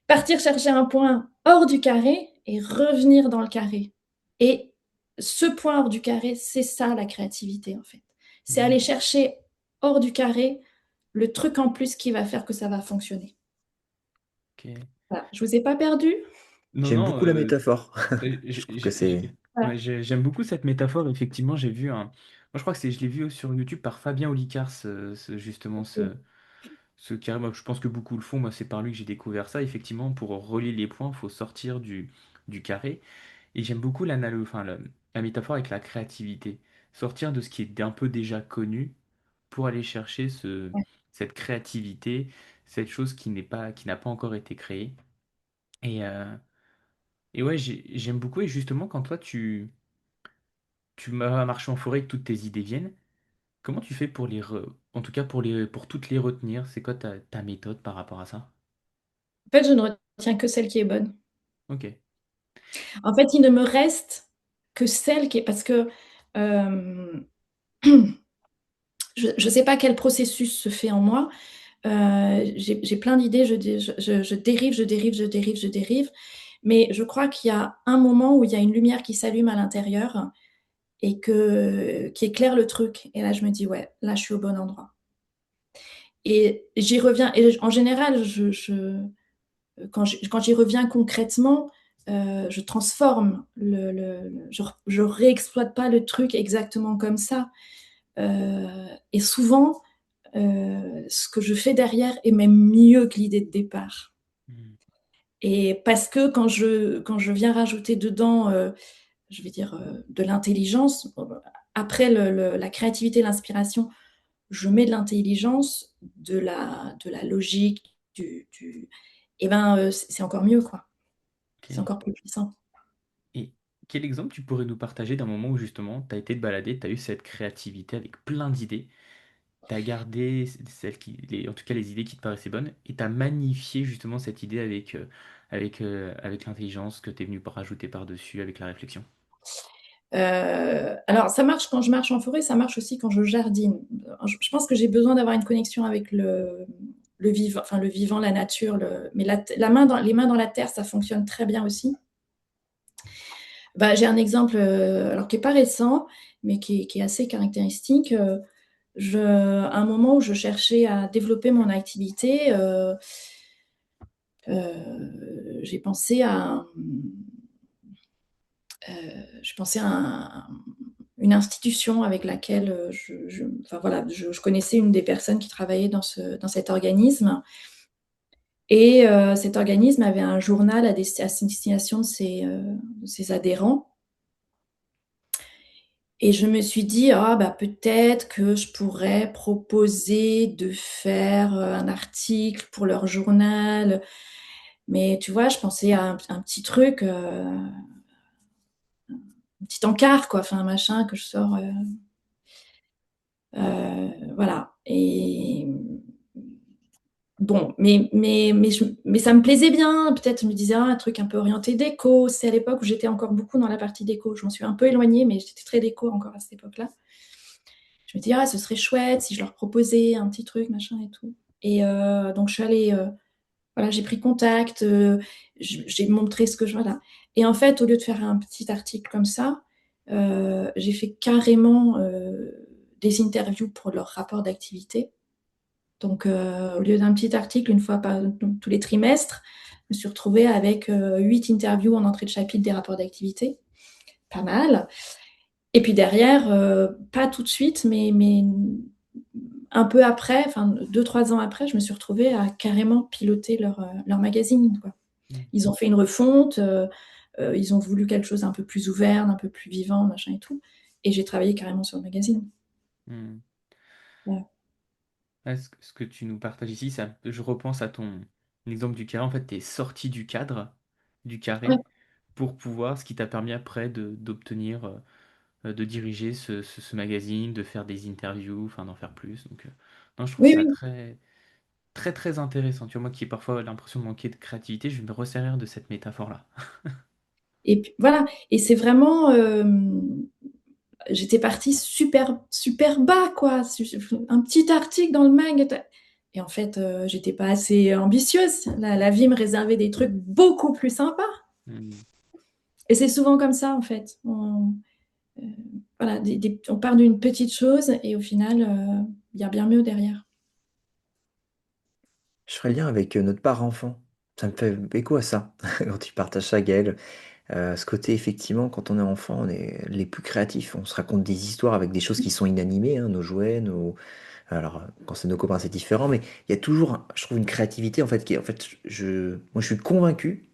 Partir chercher un point hors du carré et revenir dans le carré. Et ce point hors du carré, c'est ça la créativité en fait. C'est aller chercher hors du carré le truc en plus qui va faire que ça va fonctionner. Ok. Voilà. Je vous ai pas perdu? Non, J'aime non, beaucoup la métaphore. je Je trouve que c'est... Voilà. ouais, j'aime beaucoup cette métaphore. Effectivement, j'ai vu un. Moi, je crois que je l'ai vu sur YouTube par Fabien Olicard, justement, ce carré. Moi, je pense que beaucoup le font. Moi, c'est par lui que j'ai découvert ça. Effectivement, pour relier les points, il faut sortir du carré. Et j'aime beaucoup enfin, la métaphore avec la créativité. Sortir de ce qui est un peu déjà connu pour aller chercher cette créativité, cette chose qui n'a pas encore été créée. Et, et ouais, j'aime beaucoup. Et justement, quand toi, tu vas marcher en forêt et que toutes tes idées viennent, comment tu fais pour en tout cas pour toutes les retenir? C'est quoi ta méthode par rapport à ça? En fait, je ne retiens que celle qui est bonne. Ok. En fait, il ne me reste que celle qui est. Parce que je ne sais pas quel processus se fait en moi. J'ai plein d'idées, je dérive, je dérive, je dérive, je dérive. Mais je crois qu'il y a un moment où il y a une lumière qui s'allume à l'intérieur et qui éclaire le truc. Et là, je me dis, ouais, là, je suis au bon endroit. Et j'y reviens. Et en général, quand j'y reviens concrètement, je transforme, je réexploite pas le truc exactement comme ça. Et souvent, ce que je fais derrière est même mieux que l'idée de départ. Hmm. Et parce que quand je viens rajouter dedans, je vais dire, de l'intelligence, après la créativité, l'inspiration, je mets de l'intelligence, de la logique, et ben, c'est encore mieux, quoi. C'est Ok. encore plus puissant. Et quel exemple tu pourrais nous partager d'un moment où justement tu as été te balader, tu as eu cette créativité avec plein d'idées, tu as gardé en tout cas les idées qui te paraissaient bonnes, et tu as magnifié justement cette idée avec l'intelligence que tu es venu rajouter par-dessus, avec la réflexion. Alors, ça marche quand je marche en forêt, ça marche aussi quand je jardine. Je pense que j'ai besoin d'avoir une connexion avec le vivant, enfin le vivant, la nature. Mais les mains dans la terre, ça fonctionne très bien aussi. Bah, j'ai un exemple, alors qui n'est pas récent, mais qui est assez caractéristique. À un moment où je cherchais à développer mon activité, j'ai pensé à, je pensais à une institution avec laquelle enfin, voilà, je connaissais une des personnes qui travaillait dans cet organisme. Et cet organisme avait un journal à destination de ses adhérents. Et je me suis dit, ah, bah, peut-être que je pourrais proposer de faire un article pour leur journal. Mais tu vois, je pensais à un petit truc, un petit encart, quoi, enfin un machin que je sors. Voilà. Et bon, mais ça me plaisait bien. Peut-être je me disais, ah, un truc un peu orienté déco. C'est à l'époque où j'étais encore beaucoup dans la partie déco. Je m'en suis un peu éloignée, mais j'étais très déco encore à cette époque-là. Je me disais, ah, ce serait chouette si je leur proposais un petit truc, machin et tout. Et donc, je suis allée, voilà, j'ai pris contact, j'ai montré ce que je. Voilà. Et en fait, au lieu de faire un petit article comme ça, j'ai fait carrément des interviews pour leur rapport d'activité. Donc, au lieu d'un petit article, une fois tous les trimestres, je me suis retrouvée avec 8 interviews en entrée de chapitre des rapports d'activité. Pas mal. Et puis derrière, pas tout de suite, mais un peu après, enfin 2-3 ans après, je me suis retrouvée à carrément piloter leur magazine, quoi. Hmm. Ils ont fait une refonte, ils ont voulu quelque chose un peu plus ouvert, un peu plus vivant, machin et tout. Et j'ai travaillé carrément sur le magazine. Hmm. Voilà. Ouais, ce que tu nous partages ici, je repense à l'exemple du carré, en fait, tu es sorti du cadre, du Ouais. carré, pour pouvoir, ce qui t'a permis après d'obtenir, de diriger ce magazine, de faire des interviews, enfin d'en faire plus. Donc, non, je trouve Oui, ça oui. très, très, très intéressant. Tu vois, moi qui ai parfois l'impression de manquer de créativité, je vais me resservir de cette métaphore-là. Et puis voilà. Et c'est vraiment, j'étais partie super, super bas, quoi. Un petit article dans le mag. Et en fait, j'étais pas assez ambitieuse. La vie me réservait des trucs beaucoup plus sympas. Hmm. Et c'est souvent comme ça, en fait. Euh, voilà, on part d'une petite chose et au final, il y a bien mieux derrière. Je ferai le lien avec notre part enfant. Ça me fait écho à ça, quand tu partages ça, Gaël. Ce côté, effectivement, quand on est enfant, on est les plus créatifs. On se raconte des histoires avec des choses qui sont inanimées, hein, nos jouets, nos... Alors, quand c'est nos copains, c'est différent, mais il y a toujours, je trouve, une créativité, en fait, qui est, en fait, moi, je suis convaincu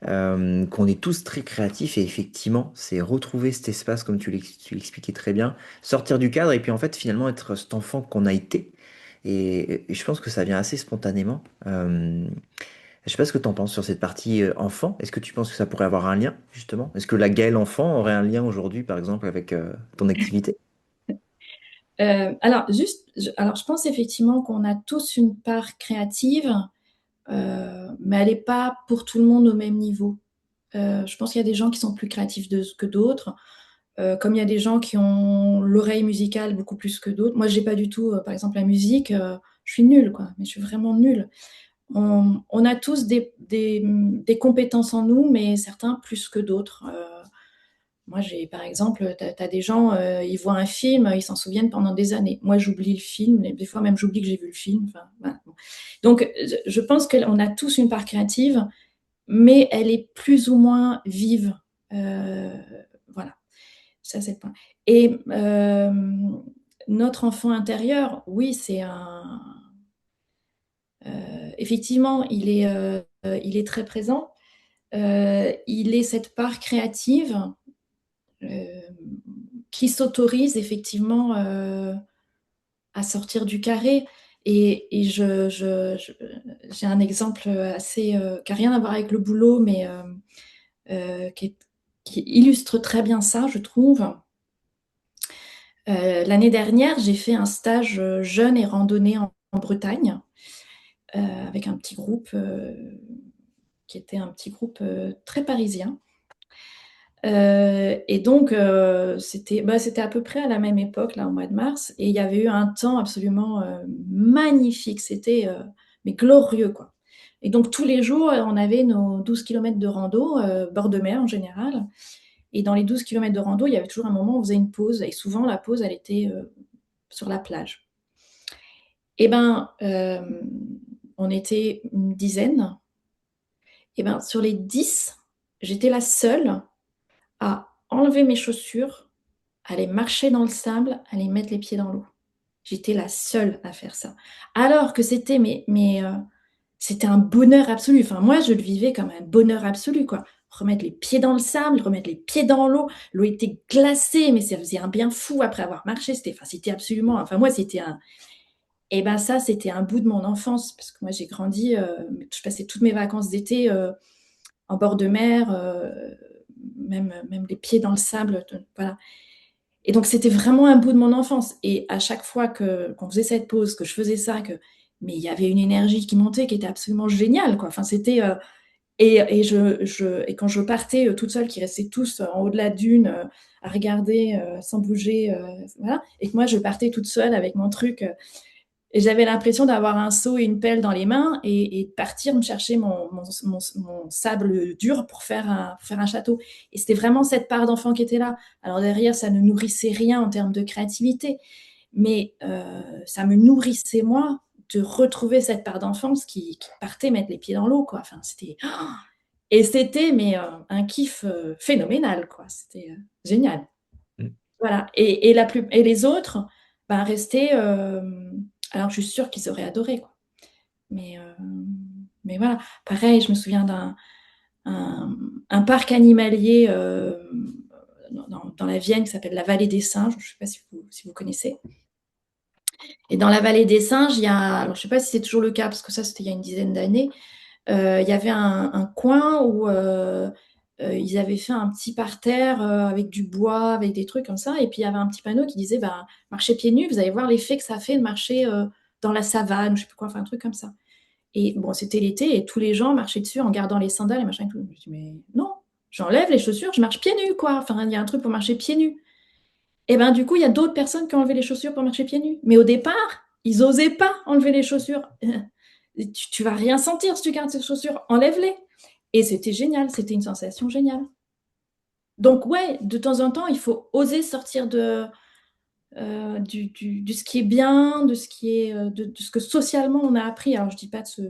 qu'on est tous très créatifs et effectivement, c'est retrouver cet espace, comme tu l'expliquais très bien, sortir du cadre et puis, en fait, finalement, être cet enfant qu'on a été. Et je pense que ça vient assez spontanément. Je sais pas ce que tu en penses sur cette partie enfant. Est-ce que tu penses que ça pourrait avoir un lien, justement? Est-ce que la Gaëlle enfant aurait un lien aujourd'hui, par exemple, avec ton activité? Alors, je pense effectivement qu'on a tous une part créative, mais elle n'est pas pour tout le monde au même niveau. Je pense qu'il y a des gens qui sont plus créatifs que d'autres, comme il y a des gens qui ont l'oreille musicale beaucoup plus que d'autres. Moi, j'ai pas du tout, par exemple, la musique, je suis nulle, quoi, mais je suis vraiment nulle. On a tous des compétences en nous, mais certains plus que d'autres. Moi, par exemple, tu as des gens, ils voient un film, ils s'en souviennent pendant des années. Moi, j'oublie le film, et des fois même j'oublie que j'ai vu le film. Enfin, voilà. Bon. Donc, je pense qu'on a tous une part créative, mais elle est plus ou moins vive. Euh, voilà, ça c'est le point. Et notre enfant intérieur, oui, effectivement, il est très présent. Il est cette part créative euh, qui s'autorise effectivement à sortir du carré. Et j'ai un exemple assez qui n'a rien à voir avec le boulot, mais qui, qui illustre très bien ça, je trouve. L'année dernière, j'ai fait un stage jeune et randonnée en Bretagne avec un petit groupe qui était un petit groupe très parisien. Et donc, c'était à peu près à la même époque, là, au mois de mars, et il y avait eu un temps absolument magnifique. C'était mais glorieux, quoi. Et donc, tous les jours, on avait nos 12 kilomètres de rando, bord de mer en général. Et dans les 12 kilomètres de rando, il y avait toujours un moment où on faisait une pause. Et souvent, la pause, elle était sur la plage. Et ben, on était une dizaine. Et ben, sur les 10, j'étais la seule à enlever mes chaussures, aller marcher dans le sable, aller mettre les pieds dans l'eau. J'étais la seule à faire ça. Alors que c'était un bonheur absolu. Enfin, moi, je le vivais comme un bonheur absolu, quoi. Remettre les pieds dans le sable, remettre les pieds dans l'eau. L'eau était glacée, mais ça faisait un bien fou après avoir marché. C'était absolument. Enfin, moi, c'était un. Et ben ça, c'était un bout de mon enfance parce que moi, j'ai grandi. Je passais toutes mes vacances d'été en bord de mer, même les pieds dans le sable. Voilà. Et donc, c'était vraiment un bout de mon enfance. Et à chaque fois qu'on faisait cette pause, que je faisais ça, mais il y avait une énergie qui montait qui était absolument géniale, quoi. Enfin, c'était. Et quand je partais toute seule, qui restaient tous en haut de la dune à regarder sans bouger, voilà, et que moi, je partais toute seule avec mon truc. Et j'avais l'impression d'avoir un seau et une pelle dans les mains et de partir me chercher mon sable dur pour faire un château. Et c'était vraiment cette part d'enfant qui était là. Alors derrière, ça ne nourrissait rien en termes de créativité, mais ça me nourrissait moi de retrouver cette part d'enfance qui partait mettre les pieds dans l'eau, quoi. Enfin, c'était et c'était mais un kiff phénoménal, quoi. C'était génial. Mm. Voilà. Et les autres, ben, restaient. Alors, je suis sûre qu'ils auraient adoré, quoi. Mais, euh, mais voilà. Pareil, je me souviens un parc animalier dans la Vienne qui s'appelle la Vallée des Singes. Je ne sais pas si vous connaissez. Et dans la vallée des singes, il y a, alors je sais pas si c'est toujours le cas, parce que ça, c'était il y a une dizaine d'années, il y avait un coin où ils avaient fait un petit parterre avec du bois, avec des trucs comme ça, et puis il y avait un petit panneau qui disait, bah, marchez pieds nus, vous allez voir l'effet que ça fait de marcher dans la savane, je sais plus quoi, enfin un truc comme ça. Et bon, c'était l'été, et tous les gens marchaient dessus en gardant les sandales et machin et tout. Je me dis, mais non, j'enlève les chaussures, je marche pieds nus, quoi. Enfin, il y a un truc pour marcher pieds nus. Et ben du coup, il y a d'autres personnes qui ont enlevé les chaussures pour marcher pieds nus. Mais au départ, ils n'osaient pas enlever les chaussures. Tu vas rien sentir si tu gardes ces chaussures, enlève-les. Et c'était génial, c'était une sensation géniale. Donc ouais, de temps en temps, il faut oser sortir de ce qui est bien, de ce qui est de ce que socialement on a appris. Alors je dis pas de se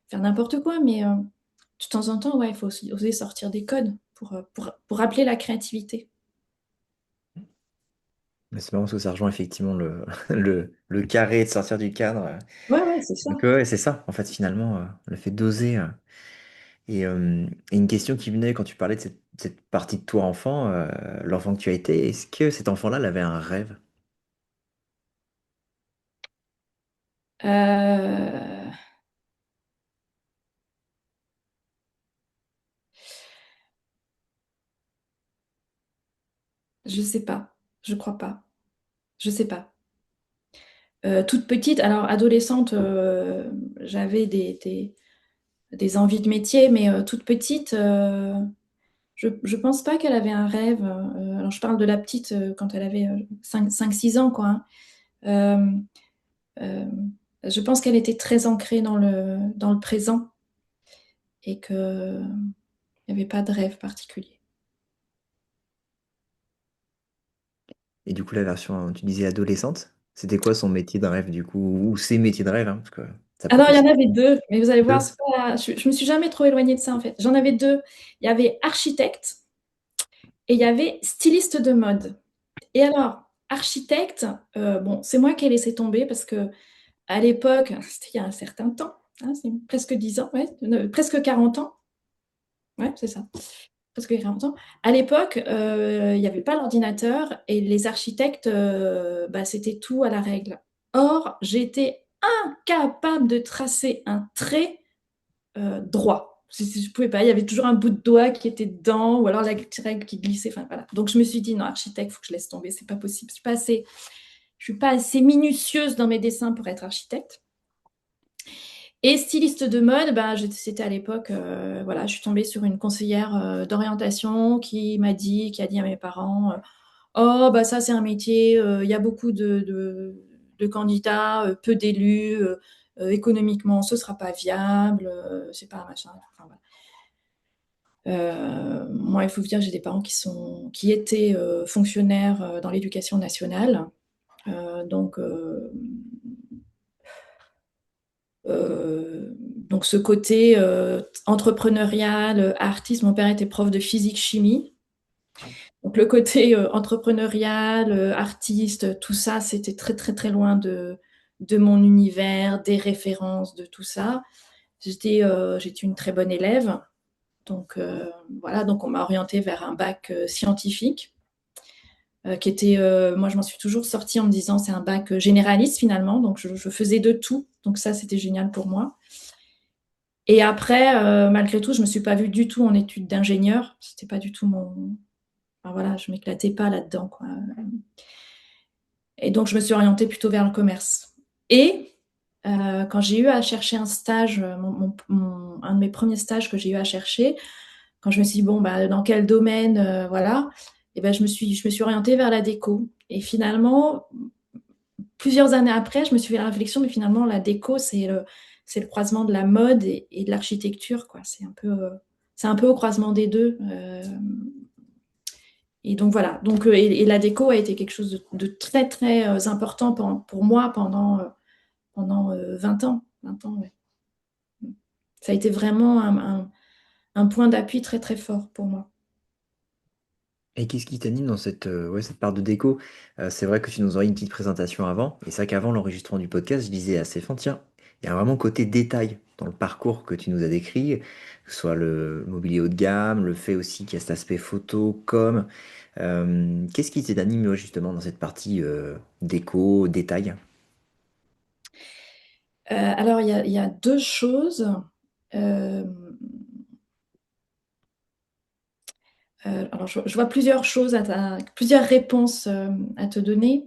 faire n'importe quoi, mais de temps en temps, ouais, il faut aussi oser sortir des codes pour appeler la créativité. Mais c'est marrant parce que ça rejoint effectivement le carré de sortir du cadre. Ouais, ouais, c'est ça. Donc ouais, c'est ça, en fait, finalement, le fait d'oser. Et une question qui venait quand tu parlais de cette partie de toi enfant, l'enfant que tu as été, est-ce que cet enfant-là, il avait un rêve? Euh, je sais pas, je crois pas, je sais pas. Toute petite, alors adolescente, j'avais des envies de métier, mais toute petite, je pense pas qu'elle avait un rêve. Alors je parle de la petite quand elle avait 5-6 ans, quoi, hein. Euh, je pense qu'elle était très ancrée dans le présent et qu'il n'y avait pas de rêve particulier. Et du coup, la version, tu disais adolescente, c'était quoi son métier de rêve, du coup, ou ses métiers de rêve, hein, parce que ça Ah peut non, être il y aussi en avait deux, mais vous allez voir, deux. je me suis jamais trop éloignée de ça en fait. J'en avais deux. Il y avait architecte et il y avait styliste de mode. Et alors, architecte, bon, c'est moi qui ai laissé tomber parce que à l'époque, c'était il y a un certain temps, hein, c'est presque 10 ans, ouais, presque 40 ans, ouais, c'est ça, presque 40 ans. À l'époque, il n'y avait pas l'ordinateur et les architectes, bah, c'était tout à la règle. Or, j'étais incapable de tracer un trait droit. Je pouvais pas, il y avait toujours un bout de doigt qui était dedans, ou alors la règle qui glissait. Enfin voilà. Donc je me suis dit non, architecte, il faut que je laisse tomber, c'est pas possible. Je suis pas assez minutieuse dans mes dessins pour être architecte. Et styliste de mode, bah, c'était à l'époque, voilà, je suis tombée sur une conseillère d'orientation qui a dit à mes parents, oh bah ça c'est un métier, il y a beaucoup de candidats, peu d'élus, économiquement ce sera pas viable, c'est pas un machin. Enfin, voilà. Moi, il faut vous dire que j'ai des parents qui étaient fonctionnaires dans l'éducation nationale. Donc ce côté entrepreneurial, artiste, mon père était prof de physique-chimie. Donc le côté entrepreneurial, artiste, tout ça, c'était très très très loin de mon univers, des références, de tout ça. J'étais une très bonne élève. Donc voilà, donc on m'a orientée vers un bac scientifique qui était, moi je m'en suis toujours sortie en me disant c'est un bac généraliste finalement, donc je faisais de tout, donc ça c'était génial pour moi. Et après, malgré tout, je me suis pas vue du tout en études d'ingénieur, c'était pas du tout mon, enfin, voilà, je m'éclatais pas là-dedans, quoi. Et donc je me suis orientée plutôt vers le commerce. Et quand j'ai eu à chercher un stage, un de mes premiers stages que j'ai eu à chercher, quand je me suis dit, bon, bah, dans quel domaine, voilà, et ben, je me suis orientée vers la déco. Et finalement, plusieurs années après, je me suis fait la réflexion, mais finalement, la déco, c'est le croisement de la mode et de l'architecture, quoi. C'est un peu au croisement des deux. Et donc voilà. Donc, et la déco a été quelque chose de très, très important pour moi pendant 20 ans. 20 ans, ouais. Ça a été vraiment un point d'appui très, très fort pour moi. Et qu'est-ce qui t'anime dans ouais, cette part de déco? C'est vrai que tu nous as eu une petite présentation avant, et c'est vrai qu'avant l'enregistrement du podcast, je disais à Stéphane, tiens, il y a vraiment côté détail dans le parcours que tu nous as décrit, que ce soit le mobilier haut de gamme, le fait aussi qu'il y a cet aspect photo, com. Qu'est-ce qui t'anime ouais, justement dans cette partie déco, détail? Alors, il y a deux choses. Euh, alors, je vois plusieurs choses, plusieurs réponses à te donner.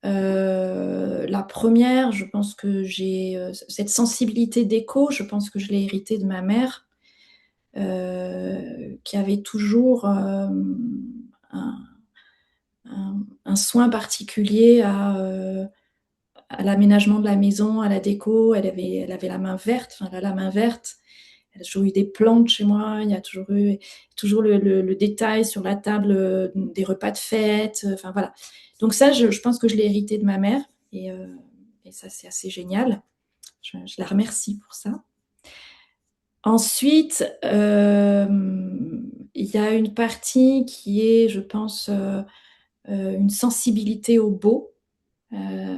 La première, je pense que j'ai cette sensibilité d'écho, je pense que je l'ai héritée de ma mère, qui avait toujours un, un soin particulier à l'aménagement de la maison, à la déco. Elle avait la main verte, enfin, elle a la main verte. Elle a toujours eu des plantes chez moi. Il y a toujours eu toujours le détail sur la table des repas de fête. Enfin voilà. Donc ça, je pense que je l'ai hérité de ma mère et ça, c'est assez génial. Je la remercie pour ça. Ensuite, il y a une partie qui est, je pense, une sensibilité au beau. Euh,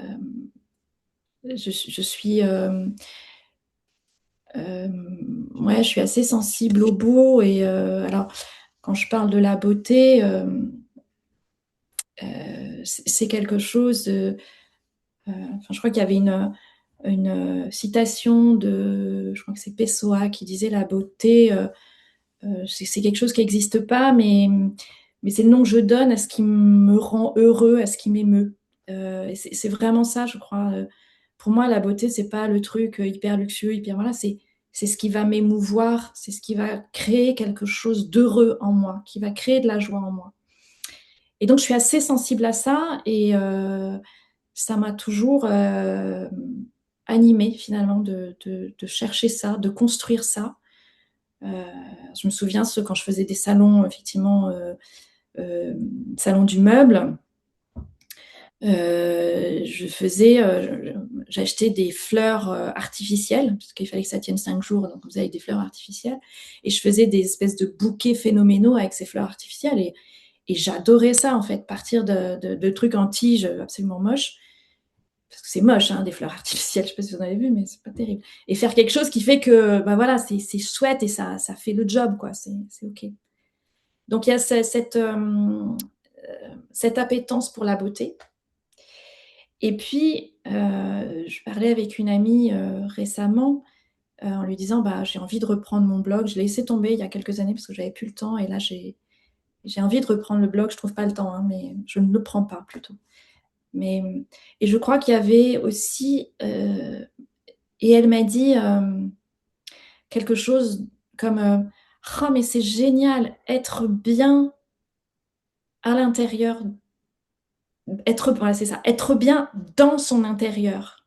je suis, ouais, je suis assez sensible au beau et alors quand je parle de la beauté, c'est quelque chose. Enfin, je crois qu'il y avait une citation je crois que c'est Pessoa qui disait la beauté, c'est quelque chose qui n'existe pas, mais c'est le nom que je donne à ce qui me rend heureux, à ce qui m'émeut. Et c'est vraiment ça, je crois. Pour moi, la beauté, c'est pas le truc hyper luxueux, hyper voilà, c'est ce qui va m'émouvoir, c'est ce qui va créer quelque chose d'heureux en moi, qui va créer de la joie en moi. Et donc, je suis assez sensible à ça et ça m'a toujours animée finalement de chercher ça, de construire ça. Euh, je me souviens quand je faisais des salons, effectivement, euh, salon du meuble, j'achetais des fleurs artificielles, parce qu'il fallait que ça tienne 5 jours, donc vous avez des fleurs artificielles, et je faisais des espèces de bouquets phénoménaux avec ces fleurs artificielles, et j'adorais ça, en fait, partir de trucs en tige absolument moches, parce que c'est moche, hein, des fleurs artificielles, je ne sais pas si vous en avez vu, mais c'est pas terrible. Et faire quelque chose qui fait que, bah voilà, c'est chouette et ça fait le job, quoi, c'est OK. Donc il y a cette appétence pour la beauté. Et puis, je parlais avec une amie récemment en lui disant, bah, j'ai envie de reprendre mon blog. Je l'ai laissé tomber il y a quelques années parce que j'avais plus le temps. Et là, j'ai envie de reprendre le blog. Je trouve pas le temps, hein, mais je ne le prends pas plutôt. Mais, et je crois qu'il y avait aussi, et elle m'a dit quelque chose comme, oh, mais c'est génial, être bien à l'intérieur, voilà, c'est ça, être bien dans son intérieur.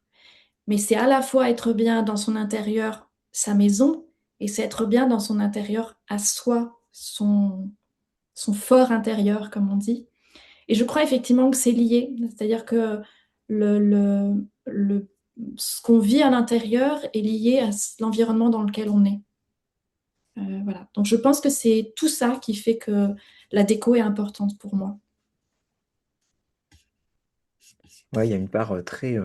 Mais c'est à la fois être bien dans son intérieur, sa maison, et c'est être bien dans son intérieur à soi, son fort intérieur, comme on dit. Et je crois effectivement que c'est lié, c'est-à-dire que ce qu'on vit à l'intérieur est lié à l'environnement dans lequel on est. Voilà. Donc je pense que c'est tout ça qui fait que la déco est importante pour moi. Ouais, il y a une part très.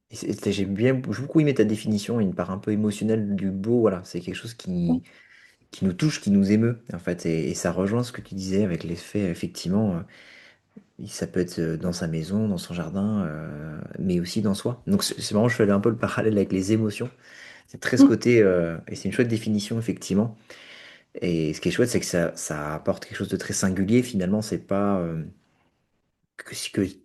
J'ai beaucoup aimé ta définition, une part un peu émotionnelle du beau. Voilà, c'est quelque chose qui nous touche, qui nous émeut, en fait. Et ça rejoint ce que tu disais avec l'effet, effectivement. Ça peut être dans sa maison, dans son jardin, mais aussi dans soi. Donc c'est marrant, je fais un peu le parallèle avec les émotions. C'est très ce Mm. côté, et c'est une chouette définition, effectivement. Et ce qui est chouette, c'est que ça apporte quelque chose de très singulier. Finalement, c'est pas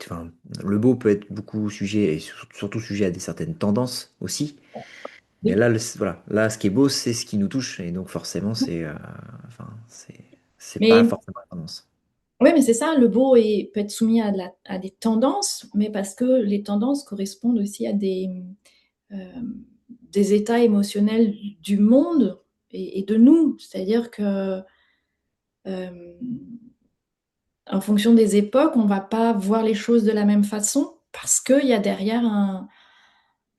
enfin, le beau peut être beaucoup sujet, et surtout sujet à des certaines tendances aussi. Mais Oui. là, voilà, là, ce qui est beau, c'est ce qui nous touche, et donc forcément, enfin, c'est pas Mais forcément la tendance. oui, mais c'est ça, le beau peut être soumis à des tendances, mais parce que les tendances correspondent aussi à euh, des états émotionnels du monde et de nous. C'est-à-dire que euh, en fonction des époques, on ne va pas voir les choses de la même façon parce qu'il y a derrière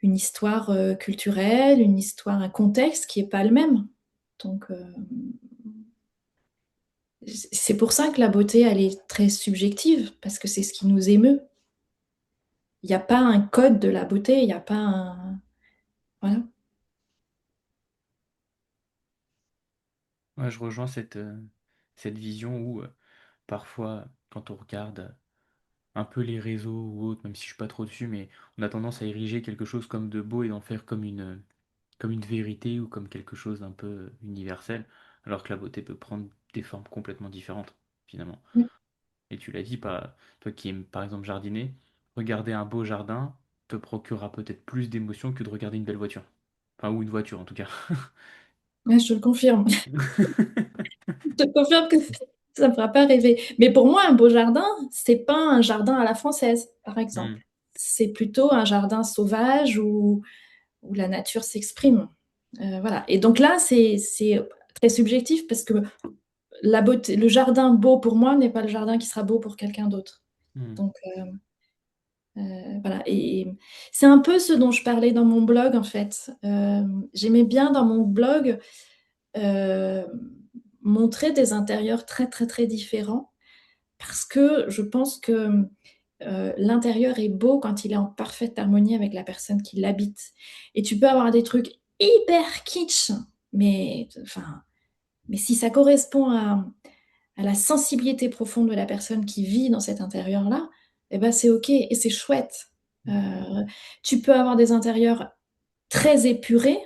une histoire culturelle, une histoire, un contexte qui n'est pas le même. Donc, c'est pour ça que la beauté, elle est très subjective, parce que c'est ce qui nous émeut. Il n'y a pas un code de la beauté, il n'y a pas un... Voilà. Ouais, je rejoins cette vision où parfois, quand on regarde un peu les réseaux ou autres, même si je suis pas trop dessus, mais on a tendance à ériger quelque chose comme de beau et d'en faire comme une vérité ou comme quelque chose d'un peu universel, alors que la beauté peut prendre des formes complètement différentes, finalement. Oui. Et tu l'as dit, pas, toi qui aimes par exemple jardiner, regarder un beau jardin te procurera peut-être plus d'émotions que de regarder une belle voiture. Enfin, ou une voiture en tout cas. Ouais, je te le confirme. Je te confirme que ça ne me fera pas rêver. Mais pour moi, un beau jardin, c'est pas un jardin à la française, par Hmm, exemple. C'est plutôt un jardin sauvage où la nature s'exprime. Voilà. Et donc là, c'est très subjectif parce que la beauté, le jardin beau pour moi n'est pas le jardin qui sera beau pour quelqu'un d'autre. hmm, Donc voilà. Et c'est un peu ce dont je parlais dans mon blog en fait. J'aimais bien dans mon blog euh, montrer des intérieurs très très très différents parce que je pense que l'intérieur est beau quand il est en parfaite harmonie avec la personne qui l'habite. Et tu peux avoir des trucs hyper kitsch, mais, enfin, mais si ça correspond à la sensibilité profonde de la personne qui vit dans cet intérieur-là, eh ben c'est OK et c'est chouette. hmm, Euh, Tu peux avoir des intérieurs très épurés.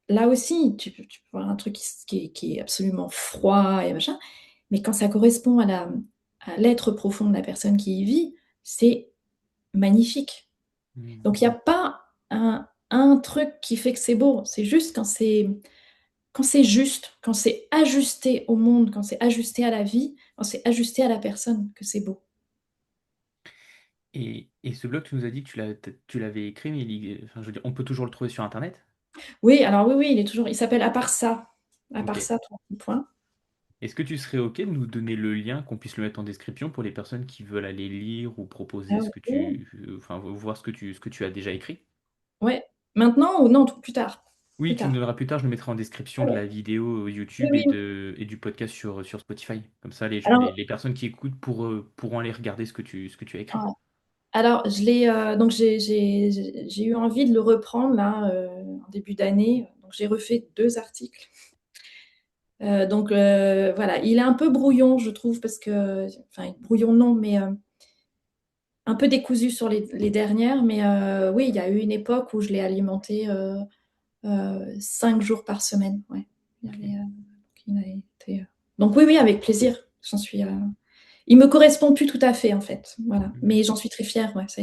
Là aussi, tu peux avoir un truc qui est absolument froid et machin, mais quand ça correspond à l'être profond de la personne qui y vit, c'est magnifique. hmm. Donc il n'y a pas un truc qui fait que c'est beau, c'est juste quand c'est juste, quand c'est ajusté au monde, quand c'est ajusté à la vie, quand c'est ajusté à la personne que c'est beau. Et ce blog, tu nous as dit que tu l'avais écrit, mais enfin, je veux dire, on peut toujours le trouver sur Internet? Oui, alors oui, il est toujours, il s'appelle à Ok. part ça, tout point. Est-ce que tu serais OK de nous donner le lien, qu'on puisse le mettre en description pour les personnes qui veulent aller lire ou proposer Ah ce que oui, enfin, voir ce que tu as déjà écrit? ouais. Maintenant ou non, plus tard, plus Oui, tu me tard. donneras plus tard, je le mettrai en description de Ouais. la vidéo Oui, YouTube oui. et du podcast sur Spotify. Comme ça, Alors, les personnes qui écoutent pourront aller regarder ce que tu as écrit. ah, alors, je l'ai, donc j'ai eu envie de le reprendre là en début d'année. Donc j'ai refait 2 articles. Donc voilà, il est un peu brouillon, je trouve, parce que, enfin, brouillon non, mais un peu décousu sur les dernières. Mais oui, il y a eu une époque où je l'ai alimenté 5 jours par semaine. Ouais. Il y Ok. avait, il a été, donc oui, oui, avec plaisir. J'en suis. Il me correspond plus tout à fait en fait, voilà. Mhm. Mais j'en suis très fière. Ouais. Ça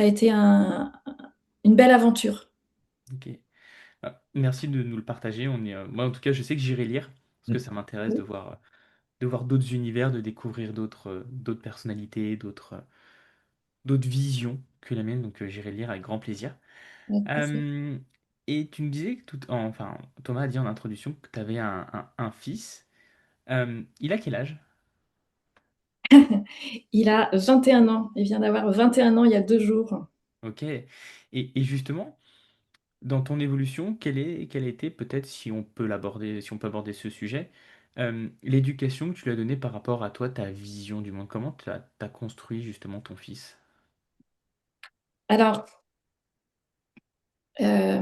a été une belle aventure. Ok. Ah, merci de nous le partager. Moi, en tout cas, je sais que j'irai lire parce que ça m'intéresse Oui, de voir d'autres univers, de découvrir d'autres personnalités, d'autres visions que la mienne. Donc, j'irai lire avec grand plaisir. avec plaisir. Euh, et tu nous disais que enfin, Thomas a dit en introduction que tu avais un fils. Il a quel âge? Il a 21 ans. Il vient d'avoir 21 ans il y a 2 jours. Ok. Et justement, dans ton évolution, quelle a été peut-être, si on peut l'aborder, si on peut aborder ce sujet, l'éducation que tu lui as donnée par rapport à toi, ta vision du monde? Comment tu as construit justement ton fils? Alors, euh,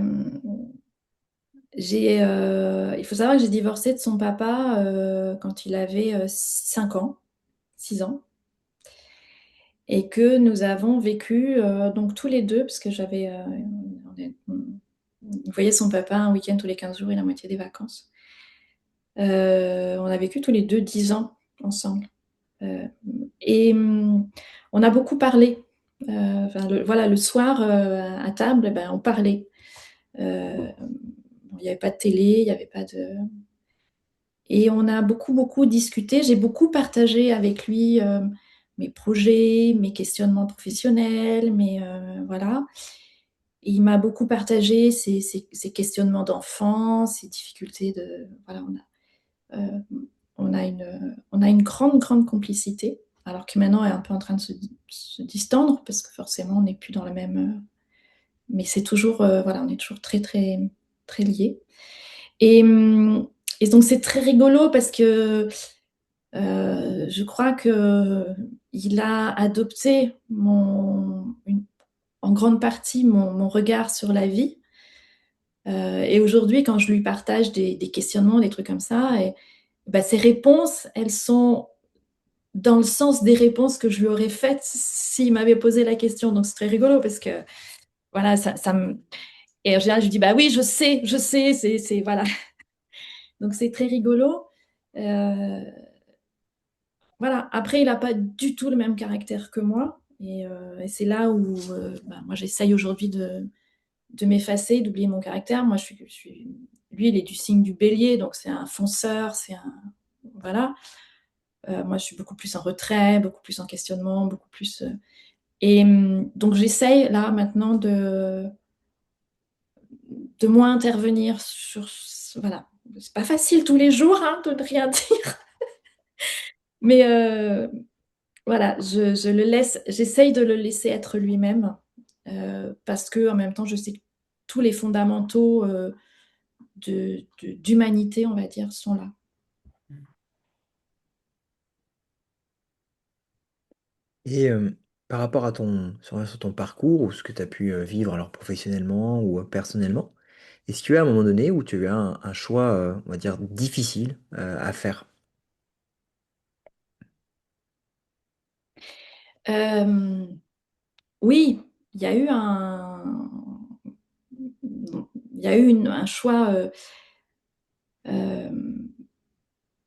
il faut savoir que j'ai divorcé de son papa quand il avait 5 ans, 6 ans, et que nous avons vécu donc tous les deux, parce que on voyait son papa un week-end tous les 15 jours et la moitié des vacances. On a vécu tous les deux 10 ans ensemble. Euh, et on a beaucoup parlé. Enfin, voilà, le soir à table, eh ben, on parlait. Bon, il n'y avait pas de télé, il n'y avait pas de. Et on a beaucoup, beaucoup discuté. J'ai beaucoup partagé avec lui mes projets, mes questionnements professionnels, voilà. Et il m'a beaucoup partagé ses questionnements d'enfant, ses difficultés de. Voilà, euh, on a une grande, grande complicité, alors que maintenant elle est un peu en train de se distendre parce que forcément on n'est plus dans la même. Mais c'est toujours, voilà, on est toujours très, très, très liés. Et, et donc c'est très rigolo parce que je crois que il a adopté en grande partie mon regard sur la vie. Et aujourd'hui, quand je lui partage des questionnements, des trucs comme ça, et, bah, ses réponses, elles sont dans le sens des réponses que je lui aurais faites s'il m'avait posé la question. Donc c'est très rigolo parce que voilà, ça me... Et en général, je dis bah oui, je sais, c'est voilà. Donc c'est très rigolo. Euh, voilà. Après, il n'a pas du tout le même caractère que moi. Et c'est là où moi j'essaye aujourd'hui de m'effacer, d'oublier mon caractère. Moi, lui, il est du signe du bélier, donc c'est un fonceur, c'est un... Voilà. Moi, je suis beaucoup plus en retrait, beaucoup plus en questionnement, beaucoup plus... Et donc, j'essaye, là, maintenant, de moins intervenir sur... Voilà. C'est pas facile tous les jours, hein, de ne rien dire. Mais voilà, je le laisse... J'essaye de le laisser être lui-même, parce que en même temps, je sais que tous les fondamentaux d'humanité, on va dire, sont là. Et par rapport à sur ton parcours ou ce que tu as pu vivre alors professionnellement ou personnellement, est-ce qu'il y a eu un moment donné où tu as eu un choix, on va dire, difficile à faire? Oui, il y a eu un choix.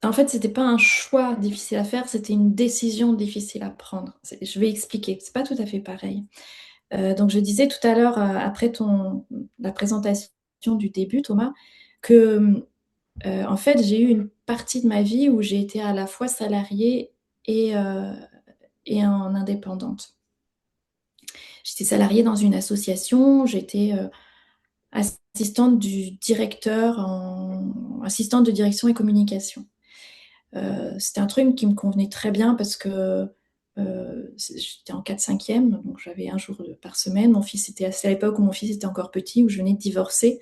En fait, c'était pas un choix difficile à faire, c'était une décision difficile à prendre. Je vais expliquer, c'est pas tout à fait pareil. Donc, je disais tout à l'heure, après la présentation du début, Thomas, que en fait, j'ai eu une partie de ma vie où j'ai été à la fois salariée et en indépendante. J'étais salariée dans une association, j'étais assistante du directeur, assistante de direction et communication. C'était un truc qui me convenait très bien parce que j'étais en 4/5e, donc j'avais un jour par semaine. Mon fils était à l'époque où mon fils était encore petit, où je venais de divorcer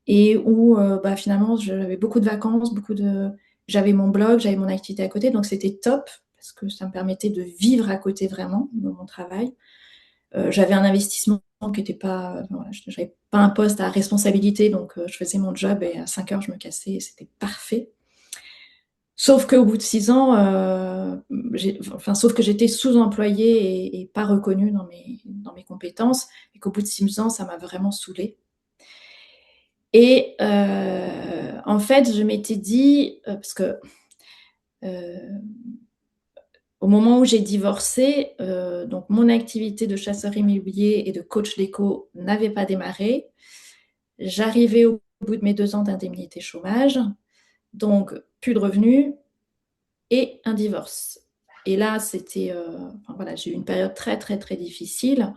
et où finalement j'avais beaucoup de vacances, j'avais mon blog, j'avais mon activité à côté, donc c'était top parce que ça me permettait de vivre à côté vraiment de mon travail. J'avais un investissement qui n'était pas, voilà, je n'avais pas un poste à responsabilité, donc je faisais mon job et à 5 heures je me cassais et c'était parfait. Sauf qu'au bout de 6 ans, sauf que j'étais sous-employée et pas reconnue dans mes compétences, et qu'au bout de 6 ans, ça m'a vraiment saoulée. Et en fait, je m'étais dit, parce que au moment où j'ai divorcé, donc mon activité de chasseur immobilier et de coach déco n'avait pas démarré. J'arrivais au bout de mes 2 ans d'indemnité chômage, donc plus de revenus et un divorce. Et là, voilà, j'ai eu une période très, très, très difficile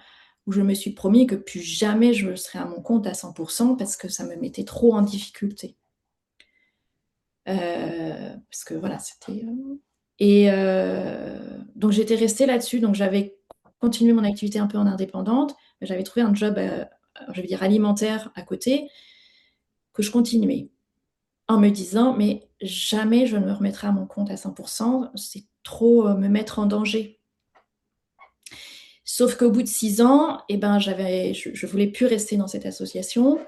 où je me suis promis que plus jamais je serais à mon compte à 100% parce que ça me mettait trop en difficulté. Parce que voilà, c'était... Et donc, j'étais restée là-dessus. Donc, j'avais continué mon activité un peu en indépendante. J'avais trouvé un job, je vais dire, alimentaire à côté, que je continuais en me disant, mais jamais je ne me remettrai à mon compte à 100%. C'est trop me mettre en danger. Sauf qu'au bout de 6 ans, je ne voulais plus rester dans cette association.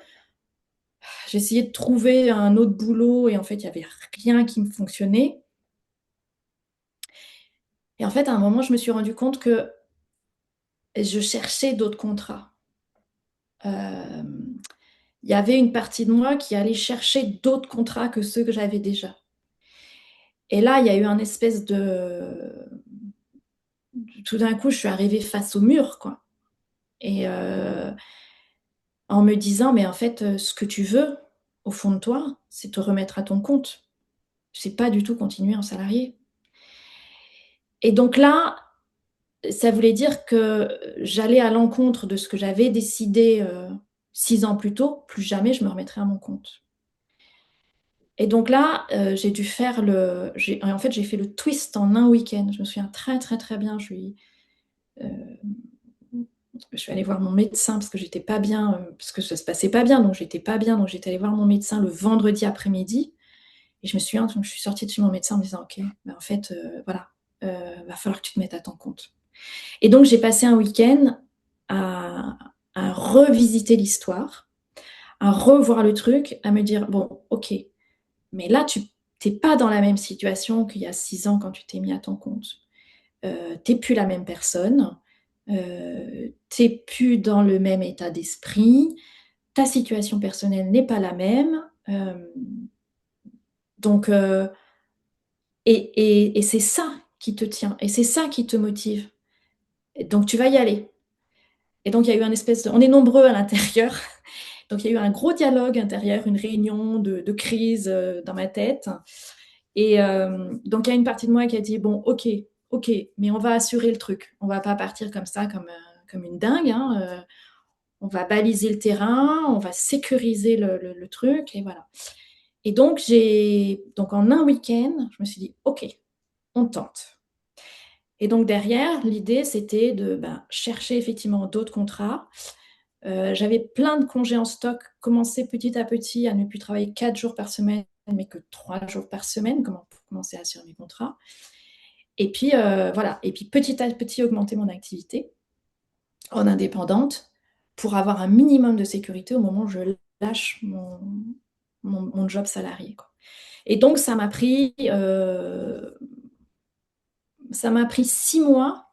J'essayais de trouver un autre boulot et en fait, il n'y avait rien qui me fonctionnait. Et en fait, à un moment, je me suis rendu compte que je cherchais d'autres contrats. Il y avait une partie de moi qui allait chercher d'autres contrats que ceux que j'avais déjà. Et là, il y a eu un espèce de... Tout d'un coup, je suis arrivée face au mur, quoi. Et en me disant, mais en fait, ce que tu veux, au fond de toi, c'est te remettre à ton compte. C'est pas du tout continuer en salarié. Et donc là, ça voulait dire que j'allais à l'encontre de ce que j'avais décidé 6 ans plus tôt, plus jamais je me remettrai à mon compte. Et donc là, j'ai dû faire en fait, j'ai fait le twist en un week-end. Je me souviens très, très, très bien. Je suis allée voir mon médecin parce que j'étais pas bien, parce que ça se passait pas bien, donc j'étais pas bien. Donc j'étais allée voir mon médecin le vendredi après-midi. Et je me souviens, donc je suis sortie de chez mon médecin en me disant, OK, en fait, voilà, va falloir que tu te mettes à ton compte. Et donc j'ai passé un week-end à revisiter l'histoire, à revoir le truc, à me dire, bon, OK, mais là, tu n'es pas dans la même situation qu'il y a 6 ans quand tu t'es mis à ton compte. t'es plus la même personne, t'es plus dans le même état d'esprit, ta situation personnelle n'est pas la même. Donc, et c'est ça qui te tient, et c'est ça qui te motive. Et donc, tu vas y aller. Et donc, il y a eu un espèce de... On est nombreux à l'intérieur. Donc, il y a eu un gros dialogue intérieur, une réunion de crise dans ma tête. Et donc, il y a une partie de moi qui a dit, bon, ok, mais on va assurer le truc. On va pas partir comme ça, comme une dingue. Hein. On va baliser le terrain, on va sécuriser le truc, et voilà. Et donc, en un week-end, je me suis dit, ok, on tente. Et donc derrière, l'idée, c'était de chercher effectivement d'autres contrats. J'avais plein de congés en stock, commencer petit à petit à ne plus travailler 4 jours par semaine, mais que 3 jours par semaine, pour commencer à assurer mes contrats. Et puis voilà, et puis petit à petit augmenter mon activité en indépendante pour avoir un minimum de sécurité au moment où je lâche mon job salarié, quoi. Et donc ça m'a pris 6 mois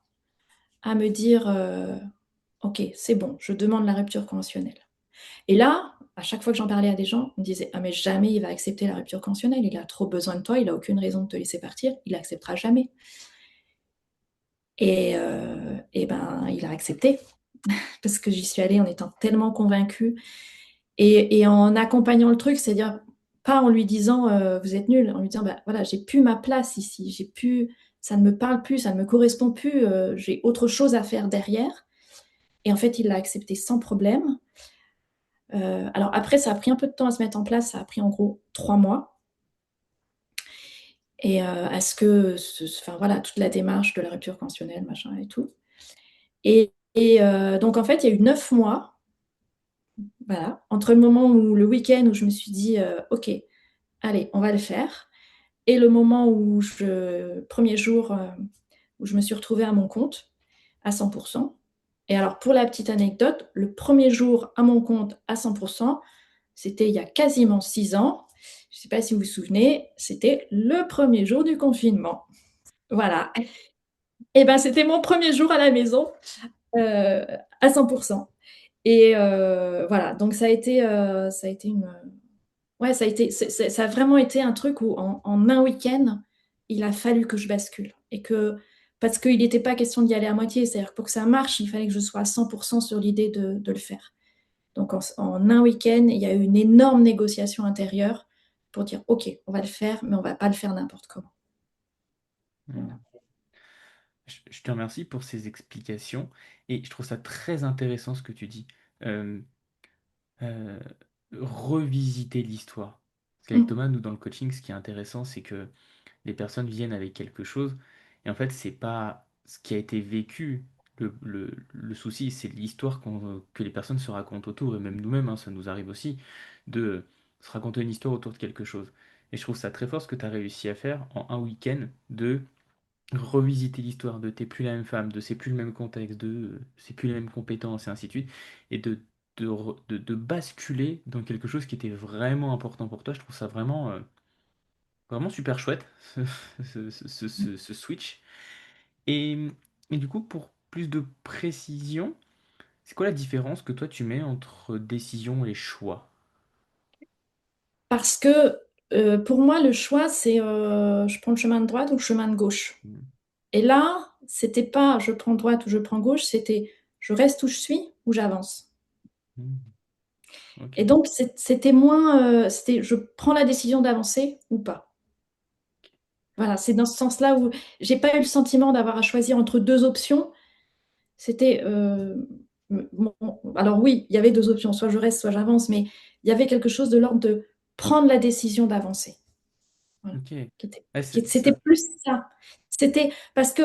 à me dire ok, c'est bon, je demande la rupture conventionnelle. Et là, à chaque fois que j'en parlais à des gens, on me disait ah mais jamais il va accepter la rupture conventionnelle, il a trop besoin de toi, il a aucune raison de te laisser partir, il acceptera jamais. Et ben il a accepté parce que j'y suis allée en étant tellement convaincue et en accompagnant le truc, c'est-à-dire pas en lui disant vous êtes nul, en lui disant voilà, j'ai plus ma place ici, ça ne me parle plus, ça ne me correspond plus, j'ai autre chose à faire derrière. Et en fait, il l'a accepté sans problème. Alors après, ça a pris un peu de temps à se mettre en place, ça a pris en gros 3 mois. Et à ce que, voilà, toute la démarche de la rupture conventionnelle, machin et tout. Et donc en fait, il y a eu 9 mois, voilà, entre le moment où le week-end où je me suis dit ok, allez, on va le faire, et le moment où premier jour où je me suis retrouvée à mon compte à 100%. Et alors, pour la petite anecdote, le premier jour à mon compte à 100%, c'était il y a quasiment 6 ans. Je ne sais pas si vous vous souvenez, c'était le premier jour du confinement. Voilà. Et ben, c'était mon premier jour à la maison à 100%. Et voilà, donc ça a été une... Ouais, ça a vraiment été un truc où en un week-end, il a fallu que je bascule. Parce qu'il n'était pas question d'y aller à moitié. C'est-à-dire que pour que ça marche, il fallait que je sois à 100% sur l'idée de le faire. Donc en un week-end, il y a eu une énorme négociation intérieure pour dire ok, on va le faire, mais on ne va pas le faire n'importe comment. Voilà. Je te remercie pour ces explications et je trouve ça très intéressant ce que tu dis. Euh, euh, Revisiter l'histoire. Parce qu'avec Mm. Thomas, nous, dans le coaching, ce qui est intéressant, c'est que les personnes viennent avec quelque chose et en fait, c'est pas ce qui a été vécu. Le souci, c'est l'histoire que les personnes se racontent autour, et même nous-mêmes, hein, ça nous arrive aussi, de se raconter une histoire autour de quelque chose. Et je trouve ça très fort ce que tu as réussi à faire en un week-end, de revisiter l'histoire de t'es plus la même femme, de c'est plus le même contexte, de c'est plus les mêmes compétences et ainsi de suite, et de basculer dans quelque chose qui était vraiment important pour toi. Je trouve ça vraiment, vraiment super chouette, ce switch. Et, et du coup, pour plus de précision, c'est quoi la différence que toi tu mets entre décision et choix? Parce que pour moi, le choix, c'est je prends le chemin de droite ou le chemin de gauche. Hmm. Et là, c'était pas je prends droite ou je prends gauche, c'était je reste où je suis ou j'avance. Hmm. Ok. Et donc, c'était moins, c'était je prends la décision d'avancer ou pas. Voilà, c'est dans ce sens-là où j'ai pas eu le sentiment d'avoir à choisir entre 2 options. C'était, alors oui, il y avait 2 options, soit je reste, soit j'avance, mais il y avait quelque chose de l'ordre de prendre la décision d'avancer. Voilà, Ok. qui était, Ouais, c'était plus ça. C'était parce que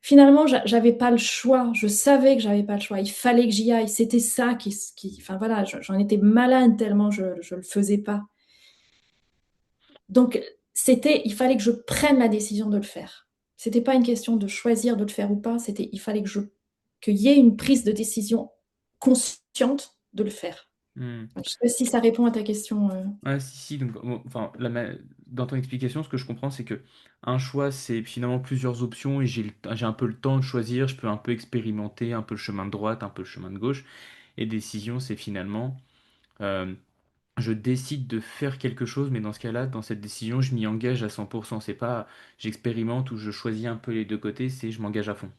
finalement, j'avais pas le choix. Je savais que j'avais pas le choix. Il fallait que j'y aille. C'était ça enfin voilà, j'en étais malade tellement je le faisais pas. Donc, il fallait que je prenne la décision de le faire. C'était pas une question de choisir de le faire ou pas, il fallait qu'il y ait une prise de décision consciente de le faire. Hmm. Je sais pas si ça répond à ta question. Ouais, si, si, donc, bon, enfin, dans ton explication, ce que je comprends, c'est que un choix, c'est finalement plusieurs options et j'ai un peu le temps de choisir, je peux un peu expérimenter un peu le chemin de droite, un peu le chemin de gauche. Et décision, c'est finalement, euh, je décide de faire quelque chose, mais dans ce cas-là, dans cette décision, je m'y engage à 100%. C'est pas j'expérimente ou je choisis un peu les deux côtés, c'est je m'engage à fond.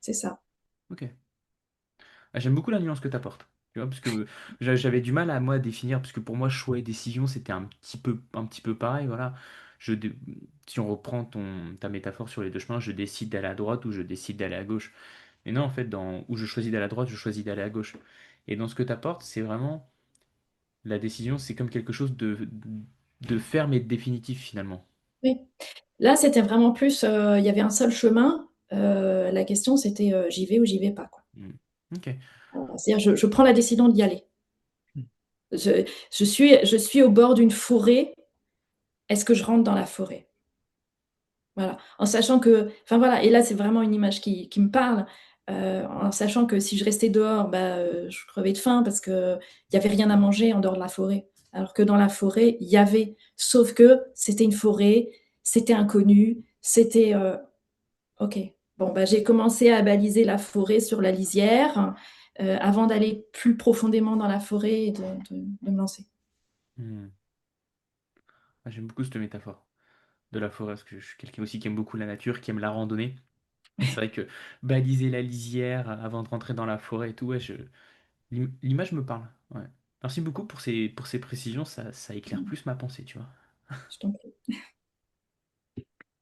C'est ça. Ok. Ah, j'aime beaucoup la nuance que tu apportes. Tu vois, parce que j'avais du mal à moi définir, parce que pour moi, choix et décision, c'était un petit peu pareil. Voilà. Je, dé- Si on reprend ta métaphore sur les deux chemins, je décide d'aller à droite ou je décide d'aller à gauche. Mais non, en fait, où je choisis d'aller à droite, je choisis d'aller à gauche. Et dans ce que tu apportes, c'est vraiment la décision, c'est comme quelque chose de ferme et de définitif finalement. Oui. Là, c'était vraiment plus, il y avait un seul chemin. La question, c'était j'y vais ou j'y vais pas, quoi. Hmm. Ok. C'est-à-dire, je prends la décision d'y aller. Je, je suis au bord d'une forêt. Est-ce que je rentre dans la forêt? Voilà. En sachant que, enfin voilà, et là, c'est vraiment une image qui me parle. En sachant que si je restais dehors, bah, je crevais de faim parce qu'il n'y avait rien à manger en dehors de la forêt. Alors que dans la forêt, il y avait, sauf que c'était une forêt, c'était inconnu, c'était OK. Bon, bah, j'ai commencé à baliser la forêt sur la lisière, avant d'aller plus profondément dans la forêt et de me lancer. Hmm. Ah, j'aime beaucoup cette métaphore de la forêt, parce que je suis quelqu'un aussi qui aime beaucoup la nature, qui aime la randonnée. Et c'est vrai que baliser la lisière avant de rentrer dans la forêt et tout, ouais, l'image me parle. Ouais. Merci beaucoup pour ces précisions, ça éclaire plus ma pensée, tu vois. Je t'en prie.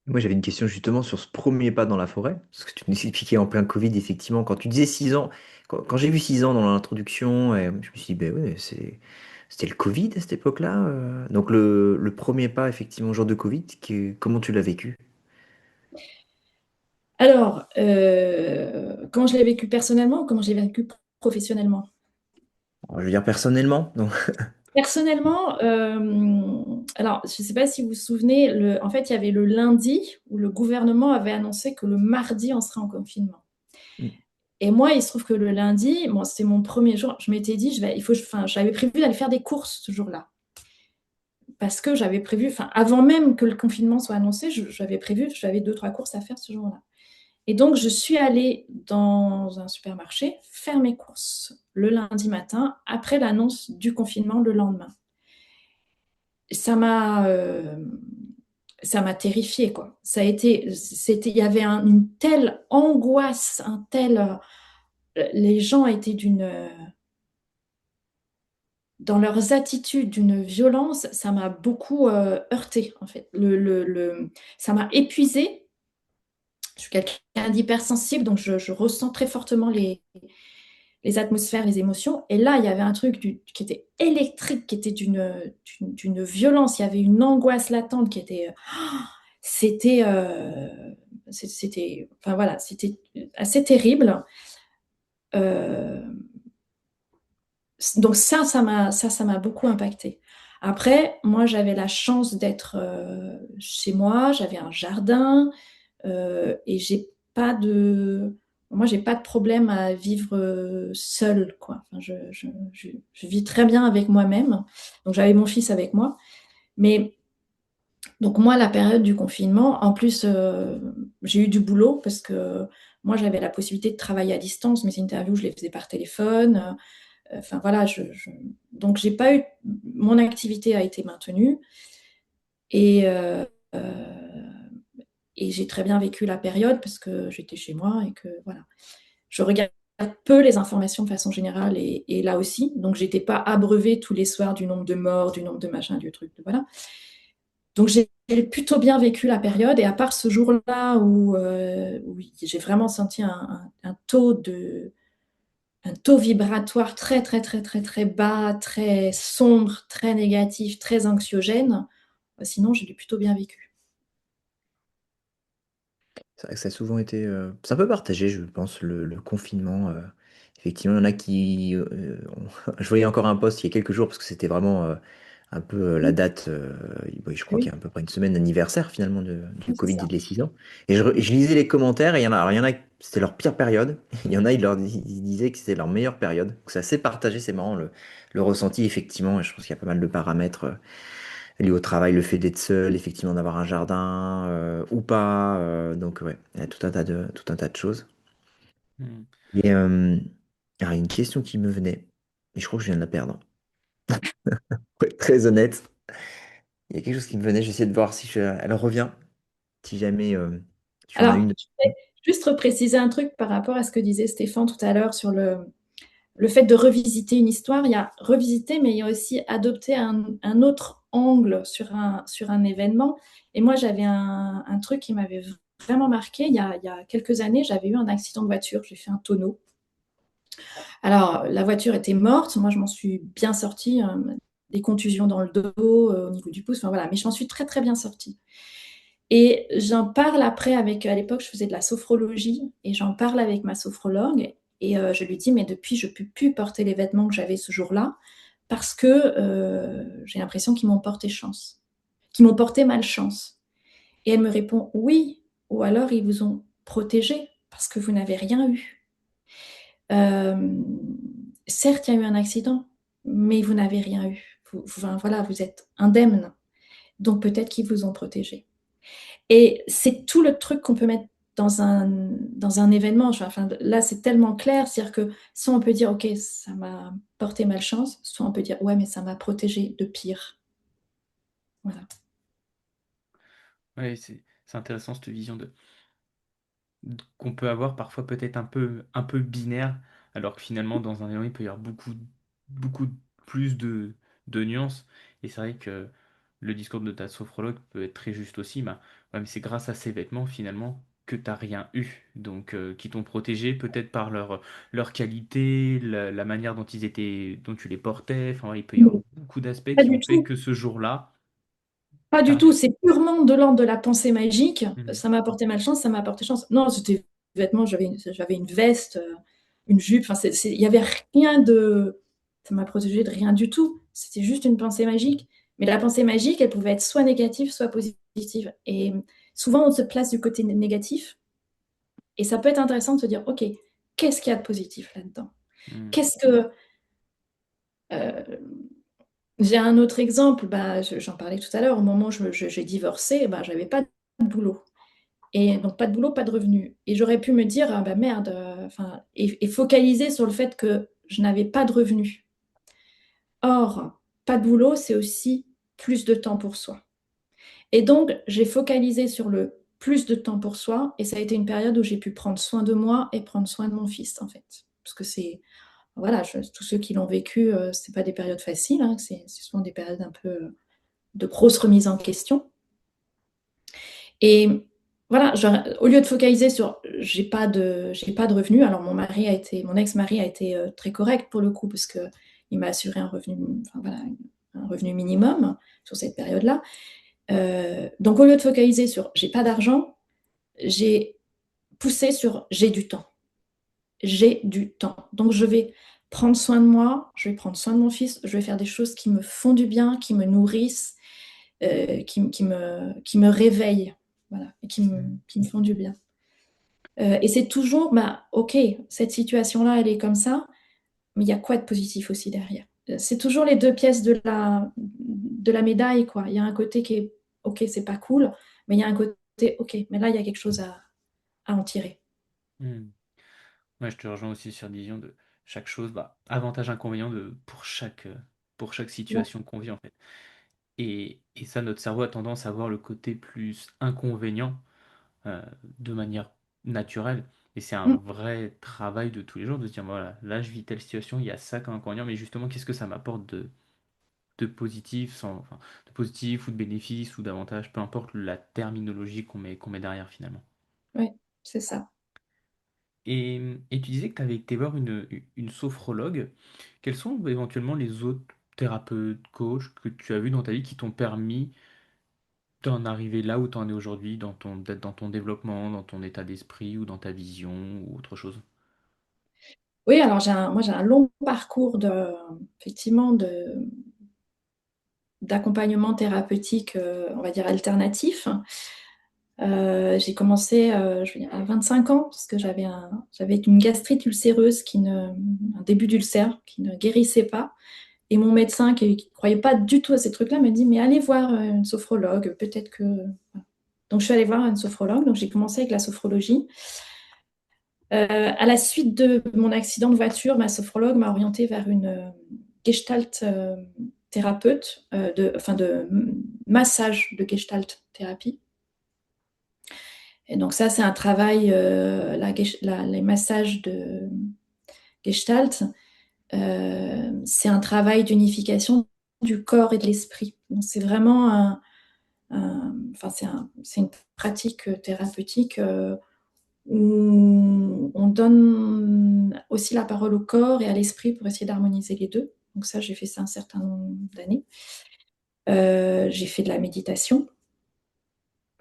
Moi, j'avais une question justement sur ce premier pas dans la forêt, parce que tu nous expliquais en plein Covid, effectivement, quand tu disais 6 ans, quand j'ai vu 6 ans dans l'introduction, je me suis dit, ben ouais, c'était le Covid à cette époque-là. Donc le premier pas, effectivement, jour de Covid, comment tu l'as vécu? Alors, comment je l'ai vécu personnellement ou comment je l'ai vécu professionnellement? Je veux dire personnellement, donc. Personnellement, alors je ne sais pas si vous vous souvenez, en fait, il y avait le lundi où le gouvernement avait annoncé que le mardi, on serait en confinement. Et moi, il se trouve que le lundi, bon, c'était mon premier jour, je m'étais dit, enfin, j'avais prévu d'aller faire des courses ce jour-là. Parce que j'avais prévu, enfin, avant même que le confinement soit annoncé, j'avais prévu, j'avais deux, trois courses à faire ce jour-là. Et donc, je suis allée dans un supermarché faire mes courses le lundi matin, après l'annonce du confinement le lendemain. Ça m'a, ça m'a terrifiée, quoi. Il y avait une telle angoisse, les gens étaient dans leurs attitudes d'une violence, ça m'a beaucoup heurtée, en fait. Ça m'a épuisée. Je suis quelqu'un d'hypersensible, donc je ressens très fortement les atmosphères, les émotions. Et là, il y avait un truc qui était électrique, qui était d'une violence. Il y avait une angoisse latente qui était. C'était. Enfin voilà, c'était assez terrible. Euh, donc ça m'a beaucoup impacté. Après, moi, j'avais la chance d'être chez moi, j'avais un jardin et moi, j'ai pas de problème à vivre seule, quoi. Enfin, je vis très bien avec moi-même. Donc, j'avais mon fils avec moi. Mais donc, moi, la période du confinement, en plus, j'ai eu du boulot parce que moi, j'avais la possibilité de travailler à distance. Mes interviews, je les faisais par téléphone. Enfin voilà, donc j'ai pas eu, mon activité a été maintenue et, et j'ai très bien vécu la période parce que j'étais chez moi et que voilà, je regarde peu les informations de façon générale et là aussi, donc j'étais pas abreuvée tous les soirs du nombre de morts, du nombre de machins, du truc, voilà. Donc j'ai plutôt bien vécu la période et à part ce jour-là où j'ai vraiment senti un taux vibratoire très, très, très, très, très bas, très sombre, très négatif, très anxiogène. Sinon, je l'ai plutôt bien vécu. C'est vrai que ça a souvent été. C'est un peu partagé, je pense, le confinement. Effectivement, il y en a qui. Je voyais encore un post il y a quelques jours, parce que c'était vraiment un peu la Oui, date. Oui, je crois qu'il y oui, a à peu près une semaine d'anniversaire finalement du oui, c'est Covid et ça. de les 6 ans. Et je lisais les commentaires, et il y en a, c'était leur pire période. Il y en a, ils disaient que c'était leur meilleure période. Donc c'est assez partagé, c'est marrant le ressenti, effectivement. Et je pense qu'il y a pas mal de paramètres. lié au travail, le fait d'être seul, effectivement d'avoir un jardin ou pas. Donc ouais, il y a tout un tas de choses. Hmm. Et alors, une question qui me venait, mais je crois que je viens de la perdre. Pour être très honnête, il y a quelque chose qui me venait, j'essaie de voir si elle revient, si jamais tu en as Alors, une. je vais juste repréciser un truc par rapport à ce que disait Stéphane tout à l'heure sur le fait de revisiter une histoire. Il y a revisiter, mais il y a aussi adopter un autre angle sur un événement. Et moi, j'avais un truc qui m'avait vraiment marqué. Il y a quelques années, j'avais eu un accident de voiture. J'ai fait un tonneau. Alors, la voiture était morte. Moi, je m'en suis bien sortie. Des contusions dans le dos, au niveau du pouce. Enfin, voilà. Mais je m'en suis très, très bien sortie. Et j'en parle après avec, à l'époque, je faisais de la sophrologie, et j'en parle avec ma sophrologue, et je lui dis, mais depuis, je ne peux plus porter les vêtements que j'avais ce jour-là, parce que j'ai l'impression qu'ils m'ont porté chance, qu'ils m'ont porté malchance. Et elle me répond, oui, ou alors ils vous ont protégé, parce que vous n'avez rien eu. Euh, certes, il y a eu un accident, mais vous n'avez rien eu. Enfin, voilà, vous êtes indemne, donc peut-être qu'ils vous ont protégé. Et c'est tout le truc qu'on peut mettre dans un événement. Enfin, là, c'est tellement clair. C'est-à-dire que soit on peut dire, OK, ça m'a porté malchance, soit on peut dire, ouais, mais ça m'a protégé de pire. Voilà. Ouais, c'est intéressant cette vision qu'on peut avoir parfois peut-être un peu binaire, alors que finalement dans un élément il peut y avoir beaucoup plus de nuances. Et c'est vrai que le discours de ta sophrologue peut être très juste aussi, bah, ouais, mais c'est grâce à ces vêtements finalement que tu n'as rien eu, donc qui t'ont protégé peut-être par leur qualité, la manière dont dont tu les portais, enfin ouais, il peut y avoir beaucoup d'aspects Pas qui ont du fait tout. que ce jour-là, Pas t'as du tout. rien. C'est purement de l'ordre de la pensée magique. Mhm. Ça m'a apporté malchance, ça m'a apporté chance. Non, c'était vêtements, j'avais une veste, une jupe. Enfin, il n'y avait rien de. Ça m'a protégé de rien du tout. C'était juste une pensée magique. Mais la pensée magique, elle pouvait être soit négative, soit positive. Et souvent, on se place du côté négatif. Et ça peut être intéressant de se dire, OK, qu'est-ce qu'il y a de positif là-dedans? Mhm. Qu'est-ce que. euh, j'ai un autre exemple, bah, j'en parlais tout à l'heure, au moment où j'ai divorcé, bah, j'avais pas de boulot. Et donc pas de boulot, pas de revenus. Et j'aurais pu me dire, ah, bah merde, enfin, et focaliser sur le fait que je n'avais pas de revenus. Or, pas de boulot, c'est aussi plus de temps pour soi. Et donc, j'ai focalisé sur le plus de temps pour soi, et ça a été une période où j'ai pu prendre soin de moi et prendre soin de mon fils, en fait. Parce que voilà, tous ceux qui l'ont vécu, c'est pas des périodes faciles, hein, c'est souvent des périodes un peu de grosses remises en question. Et voilà, au lieu de focaliser sur j'ai pas de revenus, alors mon ex-mari a été très correct pour le coup, parce que il m'a assuré un revenu, enfin, voilà, un revenu minimum sur cette période-là. Donc au lieu de focaliser sur j'ai pas d'argent, j'ai poussé sur j'ai du temps. J'ai du temps. Donc je vais prendre soin de moi, je vais prendre soin de mon fils, je vais faire des choses qui me font du bien, qui me nourrissent, qui me réveillent, voilà, et qui me font du bien. Et c'est toujours, bah, ok, cette situation-là, elle est comme ça, mais il y a quoi de positif aussi derrière? C'est toujours les deux pièces de la médaille, quoi. Il y a un côté qui est, ok, c'est pas cool, mais il y a un côté, ok, mais là, il y a quelque chose à en tirer. Mhm. Ouais, je te rejoins aussi sur la vision de chaque chose, bah, avantage, inconvénient pour chaque Ouais. situation qu'on vit en fait. Et ça, notre cerveau a tendance à voir le côté plus inconvénient de manière naturelle. Et c'est un Mm. vrai travail de tous les jours de se dire, voilà, là je vis telle situation, il y a ça comme inconvénient, mais justement, qu'est-ce que ça m'apporte de positif, enfin, de positif ou de bénéfice ou d'avantage, peu importe la terminologie qu'on met derrière finalement. Ouais, c'est ça. Et tu disais que tu avais été voir une sophrologue. Quels sont éventuellement les autres thérapeutes, coachs que tu as vus dans ta vie qui t'ont permis d'en arriver là où tu en es aujourd'hui, d'être dans ton développement, dans ton état d'esprit ou dans ta vision ou autre chose? Oui, alors moi j'ai un long parcours effectivement, d'accompagnement thérapeutique, on va dire alternatif. J'ai commencé je veux dire, à 25 ans, parce que j'avais une gastrite ulcéreuse, un début d'ulcère qui ne guérissait pas. Et mon médecin, qui ne croyait pas du tout à ces trucs-là, m'a dit, mais allez voir une sophrologue, peut-être que... Voilà. Donc, je suis allée voir une sophrologue, donc j'ai commencé avec la sophrologie. À la suite de mon accident de voiture, ma sophrologue m'a orientée vers une gestalt thérapeute, de massage de gestalt thérapie. Et donc ça, c'est un travail, les massages de gestalt, c'est un travail d'unification du corps et de l'esprit. Donc c'est vraiment c'est une pratique thérapeutique où on donne aussi la parole au corps et à l'esprit pour essayer d'harmoniser les deux. Donc ça, j'ai fait ça un certain nombre d'années. J'ai fait de la méditation.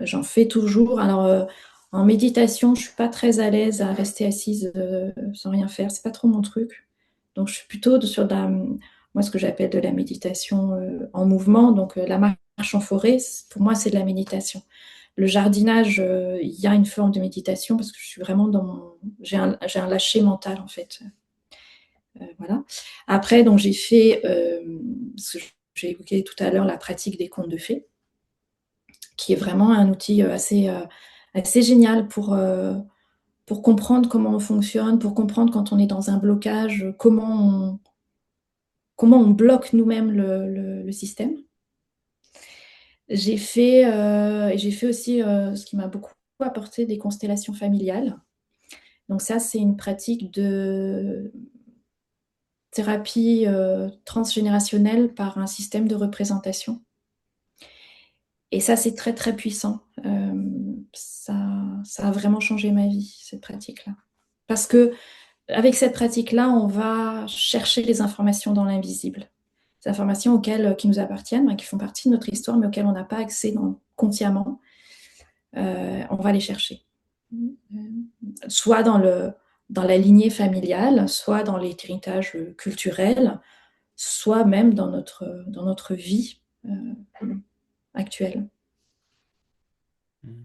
J'en fais toujours. Alors, en méditation, je suis pas très à l'aise à rester assise sans rien faire. C'est pas trop mon truc. Donc, je suis plutôt sur moi, ce que j'appelle de la méditation en mouvement. Donc, la marche en forêt, pour moi, c'est de la méditation. Le jardinage, il y a une forme de méditation parce que je suis vraiment j'ai un lâcher mental, en fait. Voilà. Après, donc, j'ai fait, ce que j'ai évoqué tout à l'heure, la pratique des contes de fées, qui est vraiment un outil assez génial pour comprendre comment on fonctionne, pour comprendre quand on est dans un blocage, comment on bloque nous-mêmes le système. J'ai fait aussi ce qui m'a beaucoup apporté, des constellations familiales. Donc ça, c'est une pratique de thérapie transgénérationnelle par un système de représentation. Et ça, c'est très, très puissant. Ça a vraiment changé ma vie, cette pratique-là. Parce que avec cette pratique-là, on va chercher les informations dans l'invisible. Des informations qui nous appartiennent, qui font partie de notre histoire, mais auxquelles on n'a pas accès consciemment. On va les chercher. Soit dans la lignée familiale, soit dans l'héritage culturel, soit même dans notre vie actuelle. Mm.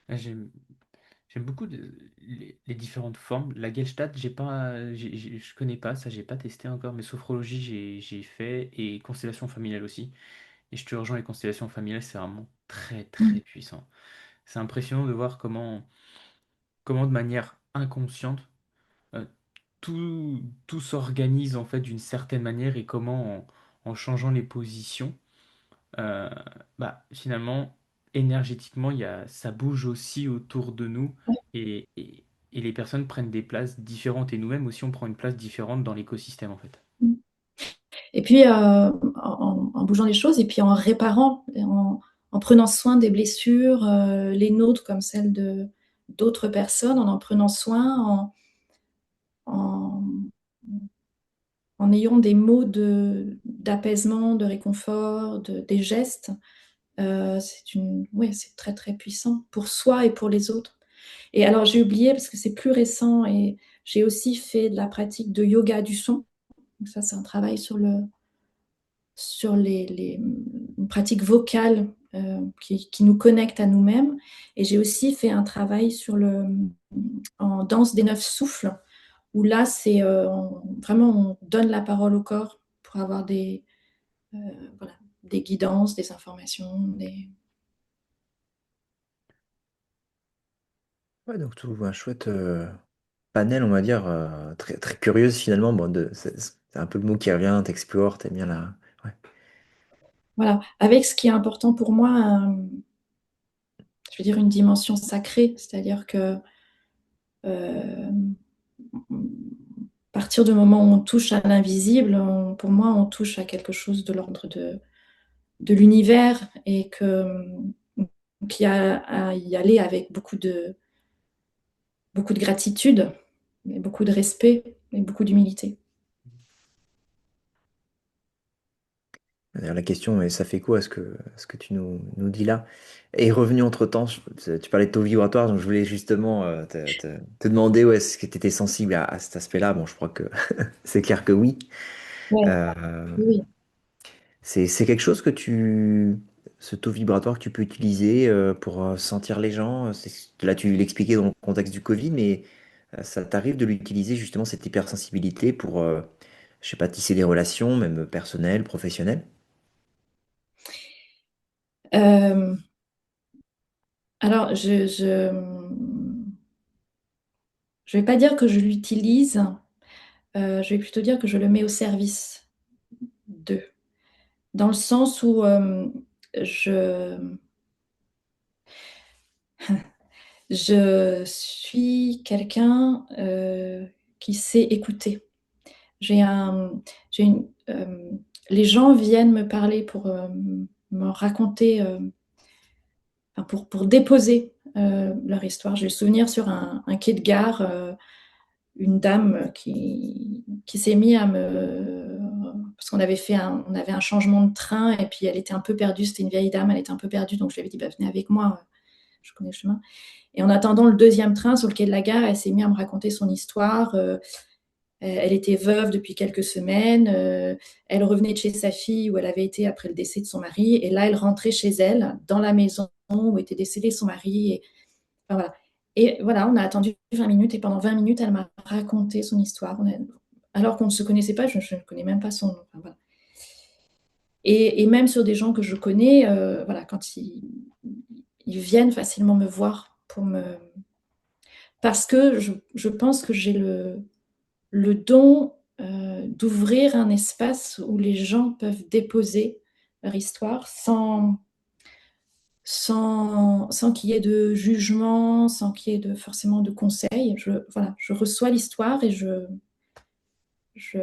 J'aime beaucoup les différentes formes. La Gestalt, je connais pas, ça j'ai pas testé encore, mais sophrologie j'ai fait et constellation familiale aussi. Et je te rejoins, les constellations familiales, c'est vraiment très très Mm. puissant. C'est impressionnant de voir comment de manière inconsciente euh, tout s'organise en fait d'une certaine manière et comment en changeant les positions, euh, finalement, énergétiquement, ça bouge aussi autour de nous et les personnes prennent des places différentes et nous-mêmes aussi on prend une place différente dans l'écosystème en fait. Et puis, en bougeant les choses, et puis en réparant, en prenant soin des blessures, les nôtres comme celles d'autres personnes, en prenant soin, en, en ayant des mots d'apaisement, de réconfort, des gestes. C'est très, très puissant pour soi et pour les autres. Et alors, j'ai oublié, parce que c'est plus récent, et j'ai aussi fait de la pratique de yoga du son. Donc ça, c'est un travail sur une pratique vocale qui nous connecte à nous-mêmes. Et j'ai aussi fait un travail en danse des 9 souffles, où là, vraiment, on donne la parole au corps pour avoir euh, voilà, des guidances, des informations. Ouais, donc tu trouves un chouette panel, on va dire, très, très curieuse finalement. Bon, c'est un peu le mot qui revient, t'explores, t'aimes bien la. Ouais. Voilà, avec ce qui est important pour moi, je veux dire une dimension sacrée, c'est-à-dire que euh, à partir du moment où on touche à l'invisible, pour moi, on touche à quelque chose de l'ordre de l'univers et qu'il y a à y aller avec beaucoup de gratitude, et beaucoup de respect et beaucoup d'humilité. D'ailleurs, la question, mais ça fait quoi ce que tu nous dis là? Est revenu entre-temps, tu parlais de taux vibratoire, donc je voulais justement te demander, ouais, est-ce que tu étais sensible à cet aspect-là? Bon, je crois que c'est clair que oui. Ouais, Euh, oui. c'est quelque chose ce taux vibratoire que tu peux utiliser pour sentir les gens. Là, tu l'expliquais dans le contexte du Covid, mais ça t'arrive de l'utiliser justement, cette hypersensibilité pour je sais pas, tisser des relations, même personnelles, professionnelles? Euh, alors, je vais pas dire que je l'utilise, je vais plutôt dire que je le mets au service d'eux, dans le sens où je, je suis quelqu'un qui sait écouter. J'ai un, j'ai une, les gens viennent me parler pour me raconter, enfin, pour déposer leur histoire. J'ai le souvenir sur un quai de gare, une dame qui s'est mise à me... Parce qu'on avait on avait un changement de train et puis elle était un peu perdue, c'était une vieille dame, elle était un peu perdue, donc je lui avais dit, bah, venez avec moi, je connais le chemin. Et en attendant le deuxième train sur le quai de la gare, elle s'est mise à me raconter son histoire. Elle était veuve depuis quelques semaines. Elle revenait de chez sa fille où elle avait été après le décès de son mari. Et là, elle rentrait chez elle, dans la maison où était décédé son mari. Enfin, voilà. Et voilà, on a attendu 20 minutes. Et pendant 20 minutes, elle m'a raconté son histoire. Alors qu'on ne se connaissait pas, je ne connais même pas son nom. Enfin, voilà. Et même sur des gens que je connais, voilà, quand ils viennent facilement me voir parce que je pense que j'ai le don d'ouvrir un espace où les gens peuvent déposer leur histoire sans qu'il y ait de jugement, sans qu'il y ait forcément de conseils. Voilà, je reçois l'histoire et je, je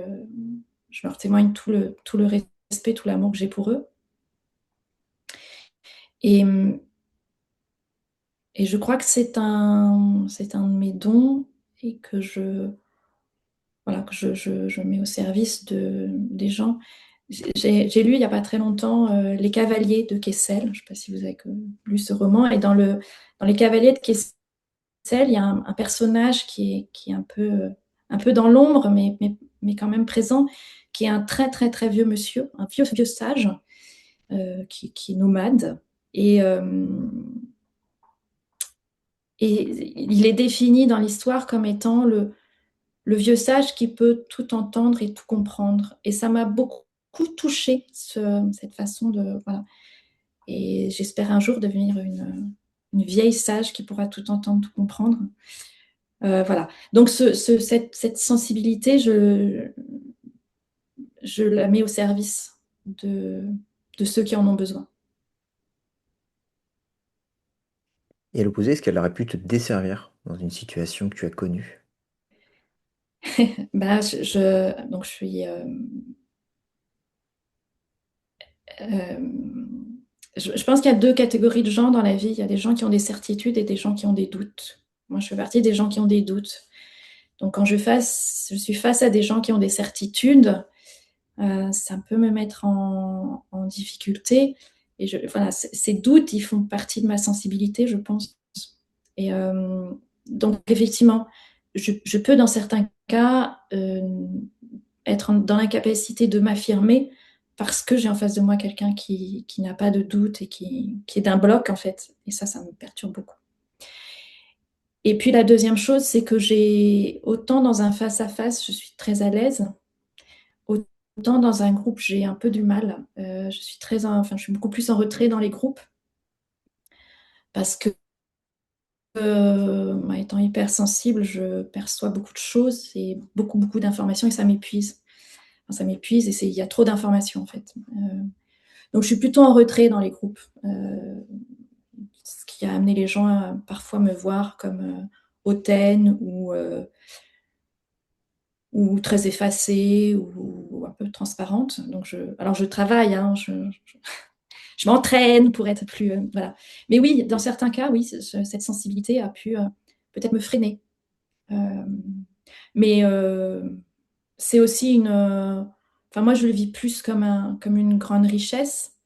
leur témoigne tout le respect, tout l'amour que j'ai pour eux. Et, et je crois que c'est un de mes dons et voilà, que je mets au service des gens. J'ai lu il n'y a pas très longtemps Les Cavaliers de Kessel. Je ne sais pas si vous avez lu ce roman. Et dans Les Cavaliers de Kessel, il y a un personnage qui est un peu dans l'ombre, mais quand même présent, qui est un très, très, très vieux monsieur, un vieux sage, qui est nomade. Et, et il est défini dans l'histoire comme étant le vieux sage qui peut tout entendre et tout comprendre. Et ça m'a beaucoup touchée, cette façon de... Voilà. Et j'espère un jour devenir une vieille sage qui pourra tout entendre, tout comprendre. Voilà. Donc cette sensibilité, je la mets au service de ceux qui en ont besoin. Et à l'opposé, est-ce qu'elle aurait pu te desservir dans une situation que tu as connue? Bah, donc je suis... je pense qu'il y a deux catégories de gens dans la vie. Il y a des gens qui ont des certitudes et des gens qui ont des doutes. Moi, je fais partie des gens qui ont des doutes. Donc, quand je suis face à des gens qui ont des certitudes, ça peut me mettre en difficulté. Et voilà, ces doutes, ils font partie de ma sensibilité, je pense. Et donc, effectivement, je peux, dans certains cas, être dans l'incapacité de m'affirmer parce que j'ai en face de moi quelqu'un qui n'a pas de doute et qui est d'un bloc, en fait. Et ça me perturbe beaucoup. Et puis la deuxième chose, c'est que autant dans un face-à-face, je suis très à l'aise, autant dans un groupe, j'ai un peu du mal. Je suis beaucoup plus en retrait dans les groupes parce que, étant hypersensible, je perçois beaucoup de choses et beaucoup, beaucoup d'informations et ça m'épuise. Enfin, ça m'épuise et il y a trop d'informations en fait. Donc je suis plutôt en retrait dans les groupes, ce qui a amené les gens à parfois me voir comme hautaine ou très effacée ou un peu transparente. Donc alors je travaille, hein, je m'entraîne pour être plus... voilà. Mais oui, dans certains cas, oui, cette sensibilité a pu peut-être me freiner. Euh, mais c'est aussi enfin, moi, je le vis plus comme une grande richesse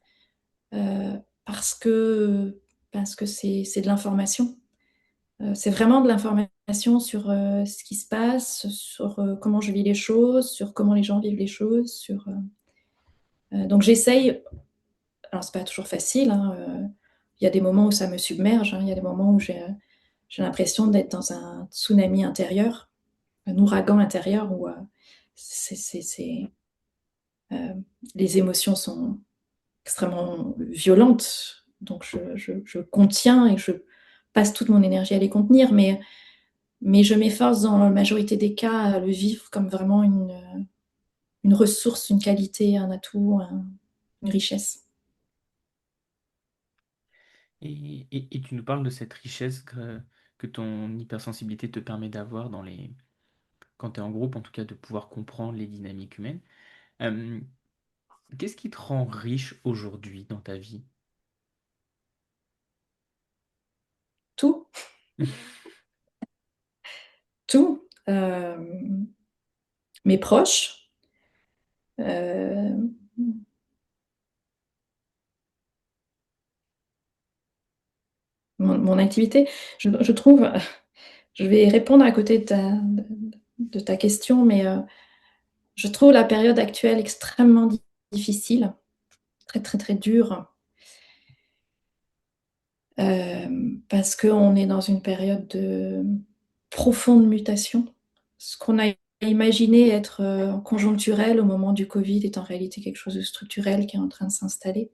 euh, parce que, parce que c'est de l'information. C'est vraiment de l'information sur ce qui se passe, sur comment je vis les choses, sur comment les gens vivent les choses. Donc j'essaye, alors c'est pas toujours facile, hein, il y a des moments où ça me submerge, hein, il y a des moments où j'ai l'impression d'être dans un tsunami intérieur, un ouragan intérieur les émotions sont extrêmement violentes, donc je contiens et je passe toute mon énergie à les contenir, mais je m'efforce dans la majorité des cas à le vivre comme vraiment une ressource, une qualité, un atout, une richesse. Et tu nous parles de cette richesse que ton hypersensibilité te permet d'avoir quand tu es en groupe, en tout cas de pouvoir comprendre les dynamiques humaines. Euh, Qu'est-ce qui te rend riche aujourd'hui dans ta vie? Tout, tout. Mes proches, euh, mon activité. Je trouve, je vais répondre à côté de ta question, mais je trouve la période actuelle extrêmement difficile, très très très dure, parce qu'on est dans une période de profonde mutation. Ce qu'on a imaginé être conjoncturel au moment du Covid est en réalité quelque chose de structurel qui est en train de s'installer.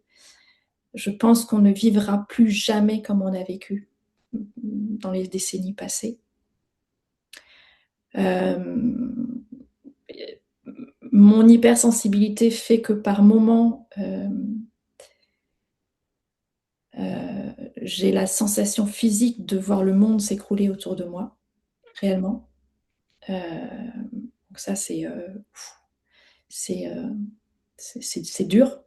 Je pense qu'on ne vivra plus jamais comme on a vécu dans les décennies passées. Mon hypersensibilité fait que par moments, j'ai la sensation physique de voir le monde s'écrouler autour de moi, réellement. Donc ça, c'est, c'est dur.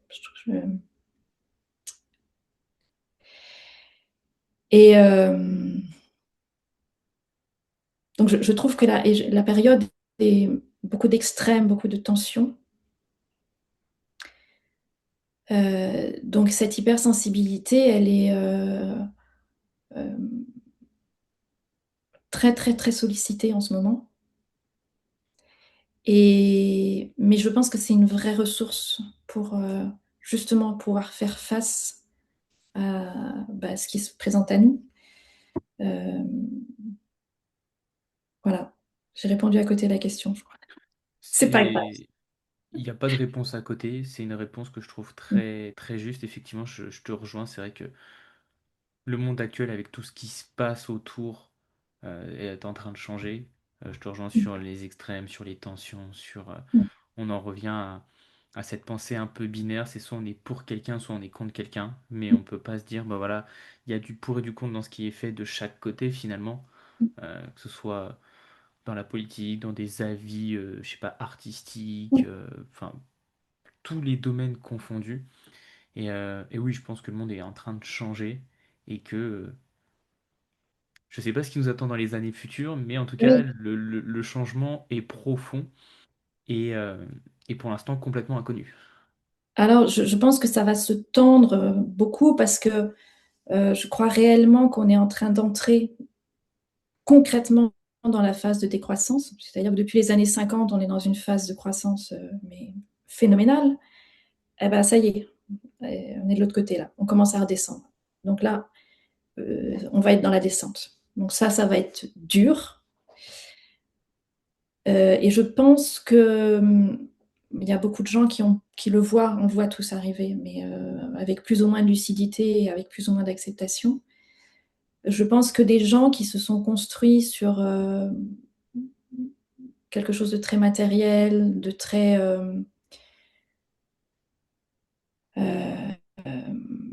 Et donc je trouve que la période est beaucoup d'extrêmes, beaucoup de tensions. Donc cette hypersensibilité, elle est euh, très très très sollicitée en ce moment. Mais je pense que c'est une vraie ressource pour justement pouvoir faire face à ce qui se présente à nous. Voilà, j'ai répondu à côté de la question, je crois. C'est pas grave. C'est... Il n'y a pas de réponse à côté, c'est une réponse que je trouve très, très juste. Effectivement, je te rejoins, c'est vrai que le monde actuel, avec tout ce qui se passe autour, est en train de changer. Je te rejoins sur les extrêmes, sur les tensions, on en revient à cette pensée un peu binaire, c'est soit on est pour quelqu'un, soit on est contre quelqu'un, mais on peut pas se dire, bah voilà, il y a du pour et du contre dans ce qui est fait de chaque côté finalement, que ce soit dans la politique, dans des avis, je sais pas, artistiques, enfin, tous les domaines confondus. Et oui, je pense que le monde est en train de changer et que je sais pas ce qui nous attend dans les années futures, mais en tout cas, Oui. le changement est profond et, euh, et pour l'instant complètement inconnu. Alors, je pense que ça va se tendre beaucoup parce que je crois réellement qu'on est en train d'entrer concrètement dans la phase de décroissance. C'est-à-dire que depuis les années 50, on est dans une phase de croissance mais phénoménale. Eh ben, ça y est, on est de l'autre côté là. On commence à redescendre. Donc là, on va être dans la descente. Donc ça va être dur. Et je pense que il y a beaucoup de gens qui le voient, on le voit tous arriver, mais avec plus ou moins de lucidité et avec plus ou moins d'acceptation. Je pense que des gens qui se sont construits sur quelque chose de très matériel, de très euh,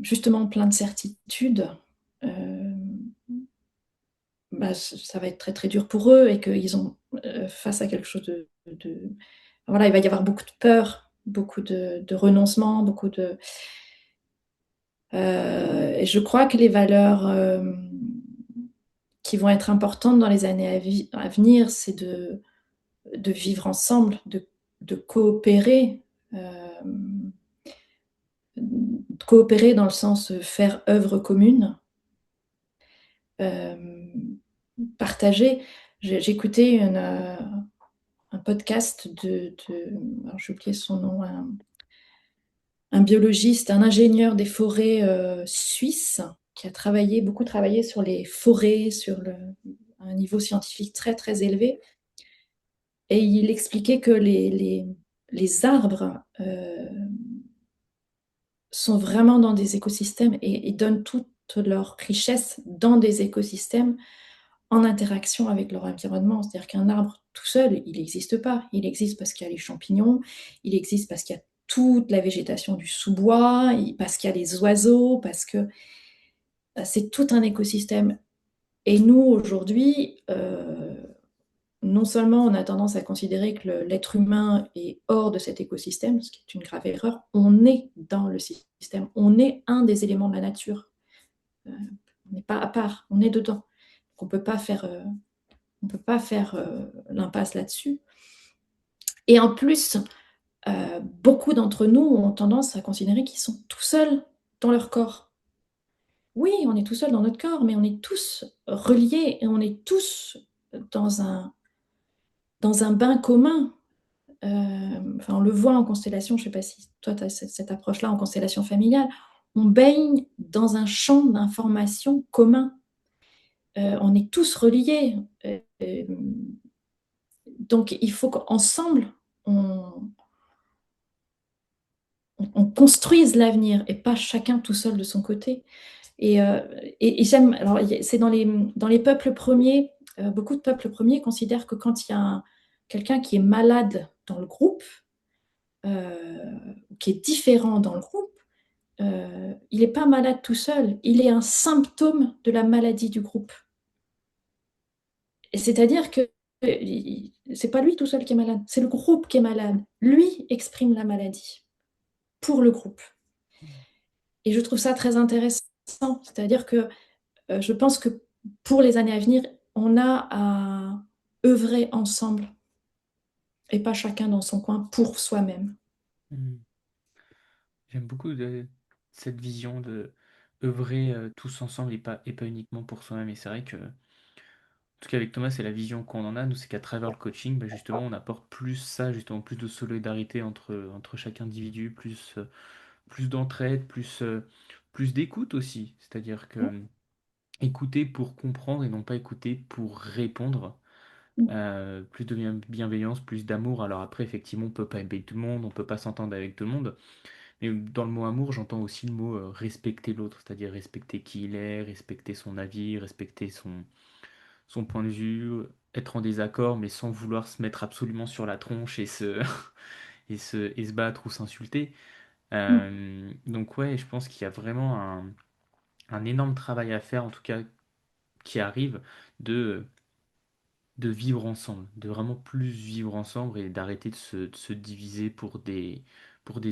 justement plein de certitudes, euh, bah, ça va être très très dur pour eux et qu'ils ont face à quelque chose voilà, il va y avoir beaucoup de peur, beaucoup de renoncement, beaucoup de et je crois que les valeurs qui vont être importantes dans les années à venir, c'est de vivre ensemble, de coopérer, coopérer dans le sens faire œuvre commune, euh, partager. J'écoutais un podcast alors j'ai oublié son nom, un biologiste, un ingénieur des forêts suisse qui a beaucoup travaillé sur les forêts, un niveau scientifique très très élevé. Et il expliquait que les arbres sont vraiment dans des écosystèmes et donnent toute leur richesse dans des écosystèmes en interaction avec leur environnement. C'est-à-dire qu'un arbre tout seul, il n'existe pas. Il existe parce qu'il y a les champignons, il existe parce qu'il y a toute la végétation du sous-bois, parce qu'il y a les oiseaux, parce que c'est tout un écosystème. Et nous, aujourd'hui, non seulement on a tendance à considérer que l'être humain est hors de cet écosystème, ce qui est une grave erreur, on est dans le système, on est un des éléments de la nature. On n'est pas à part, on est dedans. Donc on ne peut pas faire l'impasse là-dessus. Et en plus, beaucoup d'entre nous ont tendance à considérer qu'ils sont tout seuls dans leur corps. Oui, on est tout seul dans notre corps, mais on est tous reliés et on est tous dans un bain commun. Enfin, on le voit en constellation, je ne sais pas si toi tu as cette approche-là en constellation familiale, on baigne dans un champ d'information commun. On est tous reliés. Donc il faut qu'ensemble, on, on construise l'avenir et pas chacun tout seul de son côté. Et j'aime, alors c'est dans les peuples premiers, beaucoup de peuples premiers considèrent que quand il y a quelqu'un qui est malade dans le groupe, qui est différent dans le groupe, il n'est pas malade tout seul, il est un symptôme de la maladie du groupe. Et c'est-à-dire que c'est pas lui tout seul qui est malade, c'est le groupe qui est malade. Lui exprime la maladie pour le groupe. Et je trouve ça très intéressant. C'est-à-dire que je pense que pour les années à venir, on a à œuvrer ensemble et pas chacun dans son coin pour soi-même. Mm. J'aime beaucoup cette vision de œuvrer tous ensemble et pas uniquement pour soi-même. Et c'est vrai que, en tout cas avec Thomas, c'est la vision qu'on en a. Nous, c'est qu'à travers le coaching, bah, justement, on apporte plus ça, justement, plus de solidarité entre chaque individu, plus d'entraide, plus d'écoute aussi. C'est-à-dire que écouter pour comprendre et non pas écouter pour répondre. Plus de bienveillance, plus d'amour. Alors après, effectivement, on peut pas aimer tout le monde, on peut pas s'entendre avec tout le monde. Mais dans le mot amour, j'entends aussi le mot respecter l'autre, c'est-à-dire respecter qui il est, respecter son avis, respecter son point de vue, être en désaccord, mais sans vouloir se mettre absolument sur la tronche et se battre ou s'insulter. Donc ouais, je pense qu'il y a vraiment un énorme travail à faire, en tout cas qui arrive, de, de vivre ensemble, de vraiment plus vivre ensemble et d'arrêter de se diviser pour des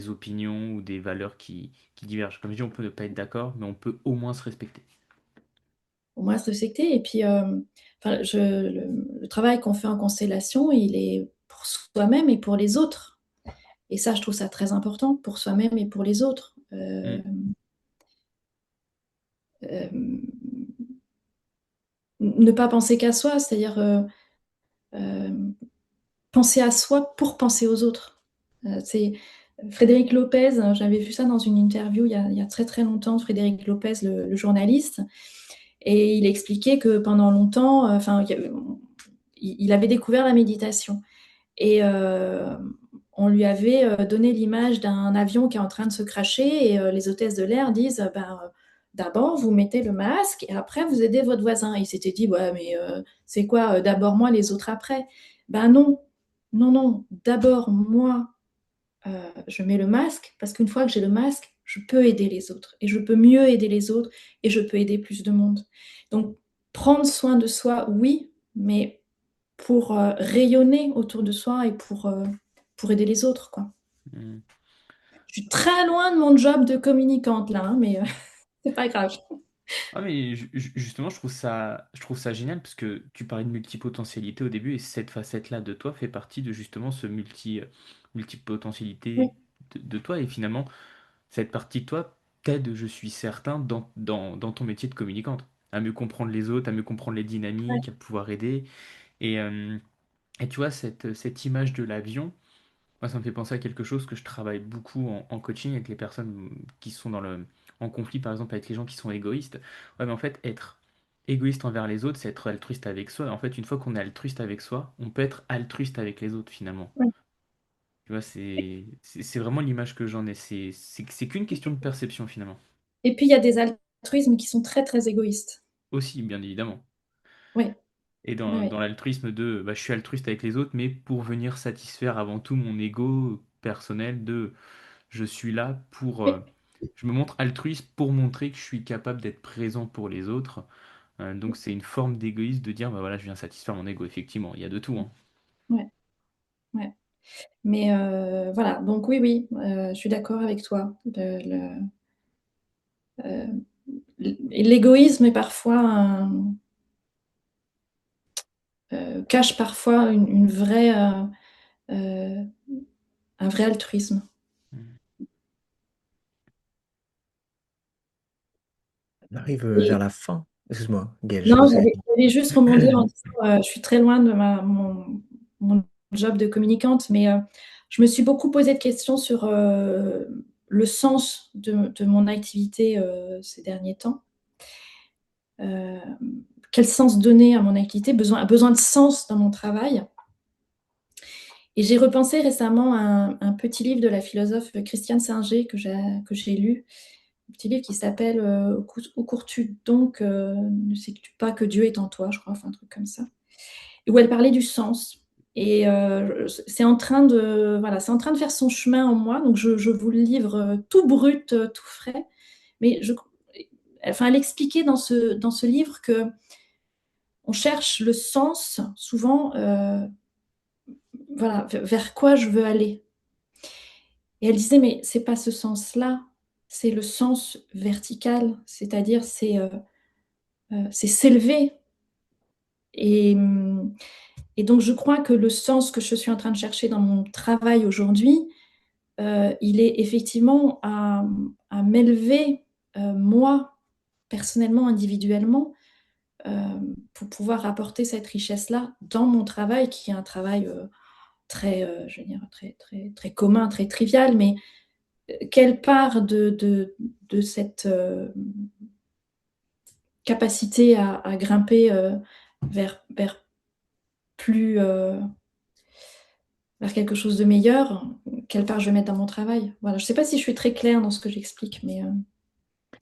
opinions ou des valeurs qui divergent. Comme je dis, on peut ne pas être d'accord, mais on peut au moins se respecter. Au moins se respecter. Et puis, enfin, le travail qu'on fait en constellation, il est pour soi-même et pour les autres. Et ça, je trouve ça très important pour soi-même et pour les autres. Mm. Euh, Ne pas penser qu'à soi, c'est-à-dire euh, penser à soi pour penser aux autres. C'est Frédéric Lopez, j'avais vu ça dans une interview il y a très très longtemps, Frédéric Lopez, le journaliste, et il expliquait que pendant longtemps, enfin, il avait découvert la méditation. Et on lui avait donné l'image d'un avion qui est en train de se cracher et les hôtesses de l'air disent ben, d'abord vous mettez le masque et après vous aidez votre voisin. Et il s'était dit ouais mais c'est quoi d'abord moi les autres après? Ben non, non, non, d'abord moi je mets le masque parce qu'une fois que j'ai le masque, je peux aider les autres et je peux mieux aider les autres et je peux aider plus de monde. Donc prendre soin de soi, oui, mais pour rayonner autour de soi et pour aider les autres, quoi. Mm. Je suis très loin de mon job de communicante là, hein, mais c'est pas grave. Ah mais justement, je trouve ça génial parce que tu parlais de multipotentialité au début et cette facette-là de toi fait partie de justement ce Oui, multipotentialité de toi et finalement, cette partie de toi t'aide, je suis certain, dans ton métier de communicante, à mieux comprendre les autres, à mieux comprendre les ouais. dynamiques, à pouvoir aider. Et tu vois, cette image de l'avion, moi, ça me fait penser à quelque chose que je travaille beaucoup en coaching avec les personnes qui sont en conflit, par exemple, avec les gens qui sont égoïstes. Ouais, mais en fait, être égoïste envers les autres, c'est être altruiste avec soi. En fait, une fois qu'on est altruiste avec soi, on peut être altruiste avec les autres finalement. Ouais. Tu vois, c'est vraiment l'image que j'en ai. C'est qu'une question de perception finalement. Et puis il y a des altruismes qui sont très, très égoïstes. Aussi, bien évidemment. Oui, Et oui, oui. dans l'altruisme de bah, je suis altruiste avec les autres, mais pour venir satisfaire avant tout mon ego personnel de je suis là pour. Oui, Je me montre altruiste pour montrer que je suis capable d'être présent pour les autres. Donc c'est une forme d'égoïsme de dire bah voilà, je viens satisfaire mon ego. Effectivement, il y a de tout, hein. ouais, ouais. Mais voilà, donc oui, oui, je suis d'accord avec toi. L'égoïsme est parfois cache parfois euh, un vrai altruisme. Mm. On arrive Et vers la fin. Excuse-moi, Gaël, je non, pensais. j'allais juste rebondir en disant, je suis très loin de mon job de communicante, mais je me suis beaucoup posé de questions sur le sens de mon activité ces derniers temps. Euh, Quel sens donner à mon activité, besoin de sens dans mon travail. Et j'ai repensé récemment à un petit livre de la philosophe Christiane Singer que j'ai lu, un petit livre qui s'appelle Où cours-tu donc ne sais-tu pas que Dieu est en toi, je crois, enfin un truc comme ça, où elle parlait du sens. Et c'est en train de, voilà, c'est en train de faire son chemin en moi, donc je vous le livre tout brut, tout frais. Mais enfin, elle expliquait dans ce livre que on cherche le sens souvent, voilà, vers quoi je veux aller. Et elle disait, mais c'est pas ce sens-là, c'est le sens vertical, c'est-à-dire c'est s'élever. Et, et donc je crois que le sens que je suis en train de chercher dans mon travail aujourd'hui, il est effectivement à m'élever, moi, personnellement, individuellement, euh, pour pouvoir apporter cette richesse-là dans mon travail, qui est un travail très, je veux dire, très, très, très commun, très trivial, mais quelle part de cette capacité à grimper vers plus, vers quelque chose de meilleur, quelle part je vais mettre dans mon travail. Voilà, je ne sais pas si je suis très claire dans ce que j'explique, mais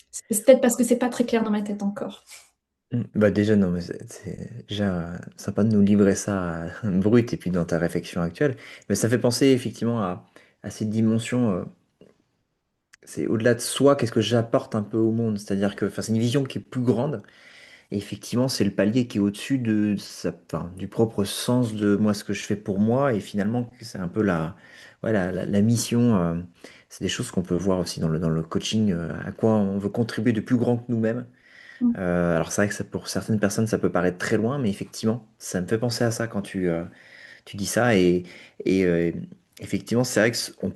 c'est peut-être parce que c'est pas très clair dans ma tête encore. Bah déjà, non, mais c'est déjà sympa de nous livrer ça brut et puis dans ta réflexion actuelle. Mais ça fait penser effectivement à cette dimension, c'est au-delà de soi, qu'est-ce que j'apporte un peu au monde. C'est-à-dire que enfin, c'est une vision qui est plus grande. Et effectivement, c'est le palier qui est au-dessus enfin, du propre sens de moi, ce que je fais pour moi. Et finalement, c'est un peu ouais, la mission. C'est des choses qu'on peut voir aussi dans le coaching, à quoi on veut contribuer de plus grand que nous-mêmes. Mm. Alors c'est vrai que pour certaines personnes, ça peut paraître très loin, mais effectivement, ça me fait penser à ça quand tu dis ça. Et effectivement, c'est vrai on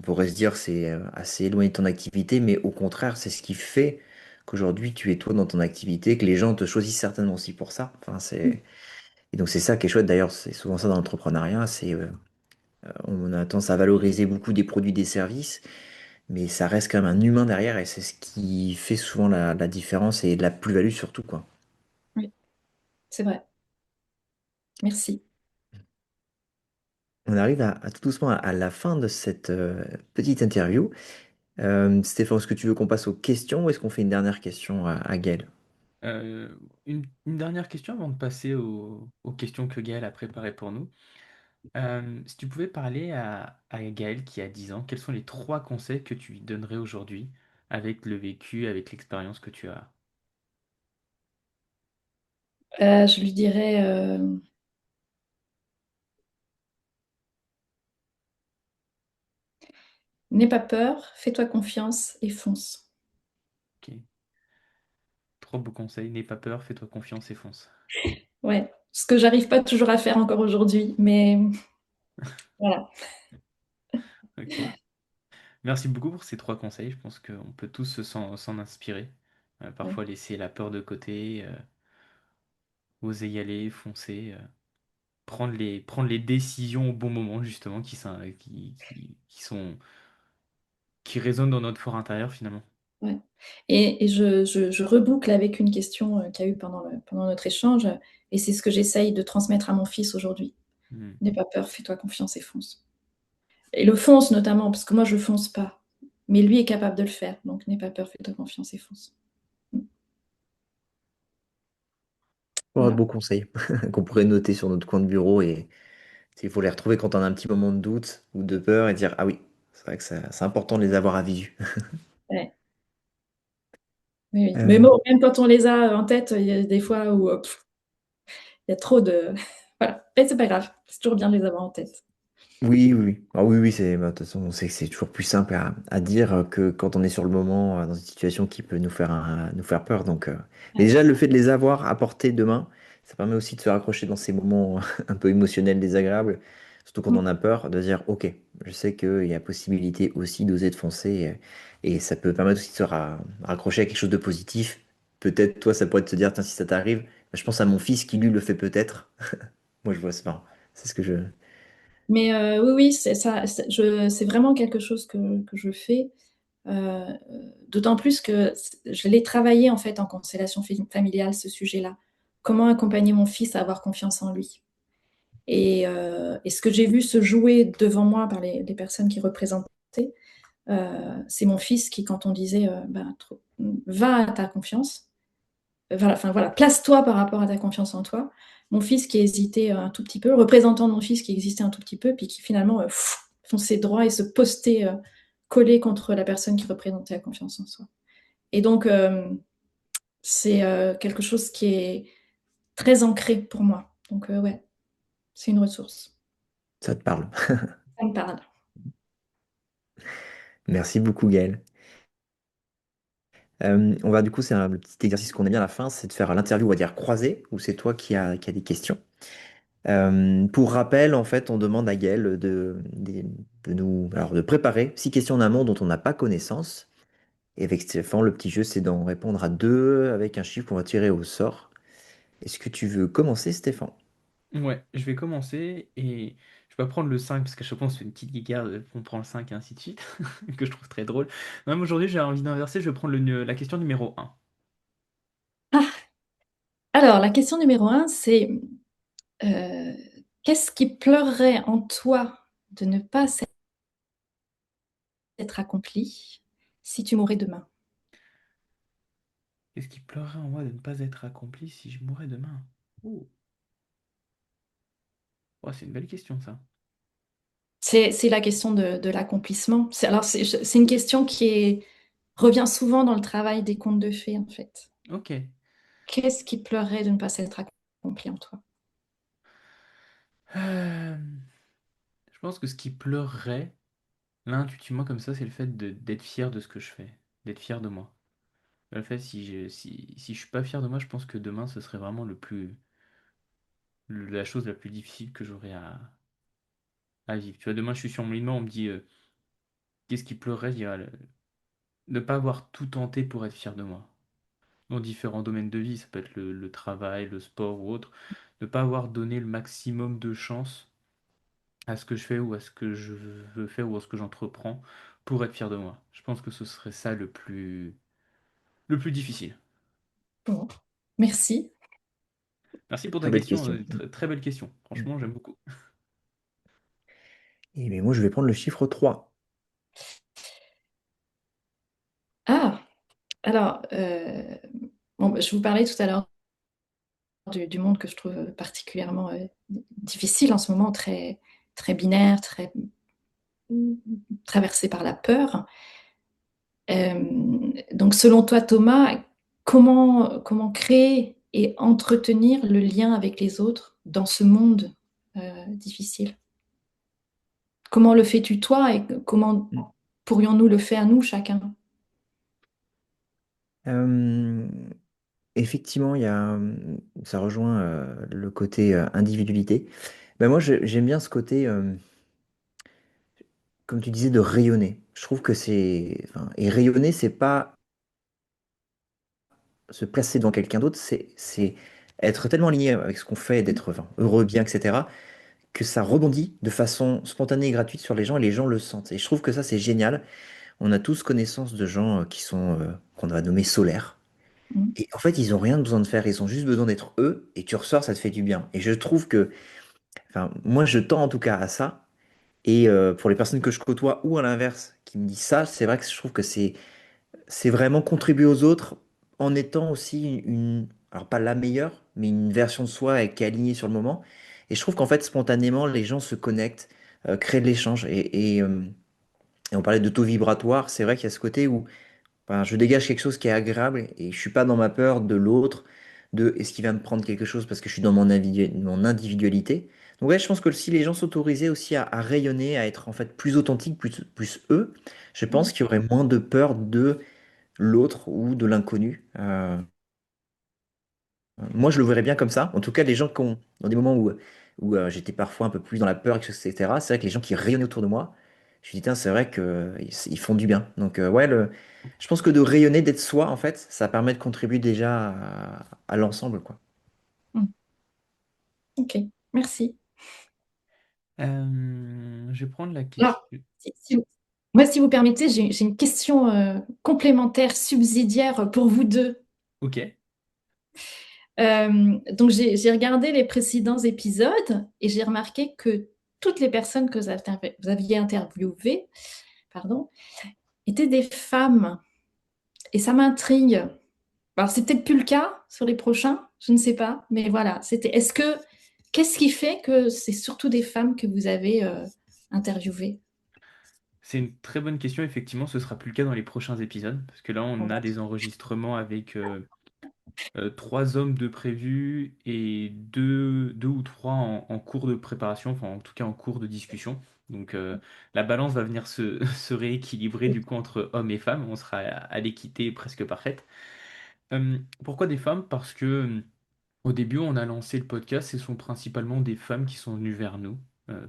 pourrait se dire c'est assez éloigné de ton activité, mais au contraire, c'est ce qui fait qu'aujourd'hui tu es toi dans ton activité, que les gens te choisissent certainement aussi pour ça. Enfin, et donc c'est ça qui est chouette d'ailleurs, c'est souvent ça dans l'entrepreneuriat, on a tendance à valoriser beaucoup des produits, des services, mais ça reste quand même un humain derrière et c'est ce qui fait souvent la différence et la plus-value surtout, quoi. Oui, c'est vrai. Merci. On arrive tout doucement à la fin de cette petite interview. Stéphane, est-ce que tu veux qu'on passe aux questions ou est-ce qu'on fait une dernière question à Gaël? Euh, une dernière question avant de passer aux questions que Gaël a préparées pour nous. Si tu pouvais parler à Gaël qui a 10 ans, quels sont les trois conseils que tu lui donnerais aujourd'hui avec le vécu, avec l'expérience que tu as? Je lui dirais, n'aie pas peur, fais-toi confiance et fonce. Ok. Trois beaux conseils, n'aie pas peur, fais-toi confiance et fonce. Ouais, ce que j'arrive pas toujours à faire encore aujourd'hui, mais voilà. Ok. Merci beaucoup pour ces trois conseils. Je pense qu'on peut tous s'en inspirer. Ouais. Parfois laisser la peur de côté, oser y aller, foncer, prendre les décisions au bon moment, justement, qui résonnent dans notre fort intérieur finalement. Ouais. Et je reboucle avec une question qu'il y a eu pendant notre échange, et c'est ce que j'essaye de transmettre à mon fils aujourd'hui. Hmm. N'aie pas peur, fais-toi confiance et fonce. Et le fonce notamment, parce que moi je fonce pas. Mais lui est capable de le faire, donc n'aie pas peur, fais-toi confiance et fonce. Oh, un Voilà. beau conseil qu'on pourrait noter sur notre coin de bureau et il faut les retrouver quand on a un petit moment de doute ou de peur et dire, ah oui, c'est vrai que c'est important de les avoir à visu. Ouais. Oui, oui. Mais Euh, bon, même quand on les a en tête, il y a des fois où il y a trop de. Voilà. Mais c'est pas grave, c'est toujours bien de les avoir en tête. oui, oui, oui. Ah oui, oui, de toute façon, on sait que c'est toujours plus simple à dire que quand on est sur le moment, dans une situation qui peut nous faire peur. Donc, mais Ouais. déjà, le fait de les avoir à portée de main, ça permet aussi de se raccrocher dans ces moments un peu émotionnels, désagréables, surtout quand on Mm. a peur, de dire, OK, je sais qu'il y a possibilité aussi d'oser de foncer, et ça peut permettre aussi de se raccrocher à quelque chose de positif. Peut-être, toi, ça pourrait te dire, tiens, si ça t'arrive, je pense à mon fils qui, lui, le fait peut-être. Moi, je vois ça. Enfin, c'est ce que je... Mais oui, oui, c'est ça, c'est vraiment quelque chose que je fais. Euh, D'autant plus que je l'ai travaillé en fait en constellation familiale, ce sujet-là. Comment accompagner mon fils à avoir confiance en lui. Et ce que j'ai vu se jouer devant moi par les personnes qui représentaient, c'est mon fils qui, quand on disait va à ta confiance, voilà, enfin voilà, place-toi par rapport à ta confiance en toi. Mon fils qui hésitait un tout petit peu, le représentant de mon fils qui existait un tout petit peu, puis qui finalement fonçait droit et se postait collé contre la personne qui représentait la confiance en soi. Et donc, c'est quelque chose qui est très ancré pour moi. Donc, ouais, c'est une ressource. Ça te parle. Ça me parle. Merci beaucoup, Gaël. On va du coup, c'est le petit exercice qu'on a mis à la fin, c'est de faire l'interview, on va dire croisée, où c'est toi qui as des questions. Pour rappel, en fait, on demande à Gaël de préparer 6 questions en amont dont on n'a pas connaissance. Et avec Stéphane, le petit jeu, c'est d'en répondre à deux avec un chiffre qu'on va tirer au sort. Est-ce que tu veux commencer, Stéphane? Ouais, je vais commencer et je vais pas prendre le 5 parce qu'à chaque fois on se fait une petite guéguerre, on prend le 5 et ainsi de suite, que je trouve très drôle. Non, mais aujourd'hui j'ai envie d'inverser, je vais prendre la question numéro 1. Ah, alors, la question numéro un, c'est euh, qu'est-ce qui pleurerait en toi de ne pas s'être accompli si tu mourais demain? Qu'est-ce qui pleurerait en moi de ne pas être accompli si je mourais demain? Oh, oh, c'est une belle question ça. C'est la question de l'accomplissement. Alors, c'est une question revient souvent dans le travail des contes de fées, en fait. Ok. Qu'est-ce qui pleurerait de ne pas s'être accompli en toi? Euh, je pense que ce qui pleurerait, là intuitivement comme ça, c'est le fait d'être fier de ce que je fais, d'être fier de moi. Le fait, si je suis pas fier de moi, je pense que demain, ce serait vraiment la chose la plus difficile que j'aurais à vivre. Tu vois, demain, je suis sur mon lit de mort, on me dit qu'est-ce qui pleurerait? Je dirais ne pas avoir tout tenté pour être fier de moi. Dans différents domaines de vie, ça peut être le travail, le sport ou autre. Ne pas avoir donné le maximum de chance à ce que je fais ou à ce que je veux faire ou à ce que j'entreprends pour être fier de moi. Je pense que ce serait ça le plus difficile. Bon, merci. Merci pour ta Très belle question, question. très, très belle question. Franchement, j'aime beaucoup. Et mais moi, je vais prendre le chiffre 3. Ah, alors, bon, je vous parlais tout à l'heure du monde que je trouve particulièrement difficile en ce moment, très, très binaire, très traversé par la peur. Donc, selon toi, Thomas, comment créer et entretenir le lien avec les autres dans ce monde difficile? Comment le fais-tu toi et comment pourrions-nous le faire nous, chacun? Euh, Effectivement, ça rejoint le côté individualité. Ben moi, j'aime bien ce côté, comme tu disais, de rayonner. Je trouve que et rayonner, c'est pas se placer dans quelqu'un d'autre, c'est être tellement aligné avec ce qu'on fait, d'être enfin, heureux, bien, etc., que ça rebondit de façon spontanée et gratuite sur les gens et les gens le sentent. Et je trouve que ça, c'est génial. on a tous connaissance de gens qui sont, qu'on va nommer solaires. Mm. Et en fait, ils ont rien besoin de faire, ils ont juste besoin d'être eux, et tu ressors, ça te fait du bien. Et je trouve que, enfin, moi, je tends en tout cas à ça. Et pour les personnes que je côtoie, ou à l'inverse, qui me disent ça, c'est vrai que je trouve que c'est vraiment contribuer aux autres en étant aussi alors pas la meilleure, mais une version de soi qui est alignée sur le moment. Et je trouve qu'en fait, spontanément, les gens se connectent, créent de l'échange. Et on parlait de taux vibratoire, c'est vrai qu'il y a ce côté où enfin, je dégage quelque chose qui est agréable et je suis pas dans ma peur de l'autre, de est-ce qu'il va me prendre quelque chose parce que je suis dans mon individualité. Donc ouais, je pense que si les gens s'autorisaient aussi à rayonner, à être en fait plus authentiques, plus eux, je pense Mm. qu'il y aurait moins de peur de l'autre ou de l'inconnu. Moi, je le verrais bien comme ça. En tout cas, les gens qui ont, dans des moments où j'étais parfois un peu plus dans la peur, etc., c'est vrai que les gens qui rayonnaient autour de moi, je me dis, tiens, c'est vrai qu'ils font du bien. Donc, ouais, je pense que de rayonner, d'être soi, en fait, ça permet de contribuer déjà à l'ensemble, quoi. Mm. Ok, merci. Je vais prendre la Alors, question. moi, si vous permettez, j'ai une question complémentaire, subsidiaire pour vous deux. Ok. Donc, j'ai regardé les précédents épisodes et j'ai remarqué que toutes les personnes que vous aviez interviewées, pardon, étaient des femmes. Et ça m'intrigue. Alors, c'est peut-être plus le cas sur les prochains, je ne sais pas. Mais voilà, qu'est-ce qui fait que c'est surtout des femmes que vous avez interviewées? C'est une très bonne question. Effectivement, ce sera plus le cas dans les prochains épisodes, parce que là, on a des enregistrements avec trois hommes de prévu et deux ou trois en cours de préparation, enfin en tout cas en cours de discussion. Donc la balance va venir se rééquilibrer du coup entre hommes et femmes. On sera à l'équité presque parfaite. Pourquoi des femmes? Parce que au début, on a lancé le podcast, ce sont principalement des femmes qui sont venues vers nous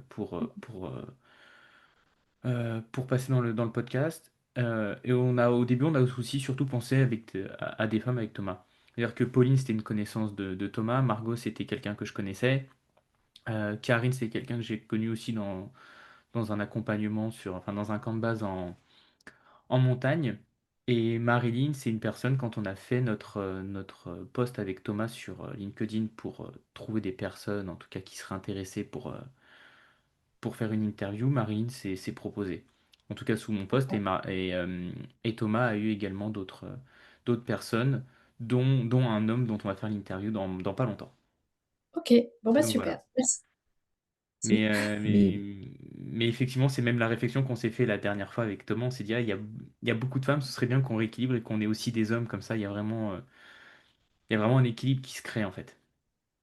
pour passer dans le podcast. Et au début, on a aussi surtout pensé à des femmes avec Thomas. C'est-à-dire que Pauline, c'était une connaissance de Thomas. Margot, c'était quelqu'un que je connaissais. Karine, c'est quelqu'un que j'ai connu aussi dans un accompagnement enfin, dans un camp de base en montagne. Et Marilyn, c'est une personne, quand on a fait notre post avec Thomas sur LinkedIn pour trouver des personnes, en tout cas, qui seraient intéressées pour faire une interview, Marine s'est proposée. En tout cas, sous mon poste, et Thomas a eu également d'autres personnes, dont un homme dont on va faire l'interview dans pas longtemps. Ok, bon bah Donc voilà. super, merci. Mais, euh, Mais, mais, mais effectivement, c'est même la réflexion qu'on s'est fait la dernière fois avec Thomas. On s'est dit, ah, il y a beaucoup de femmes, ce serait bien qu'on rééquilibre et qu'on ait aussi des hommes comme ça. Il y a vraiment un équilibre qui se crée en fait.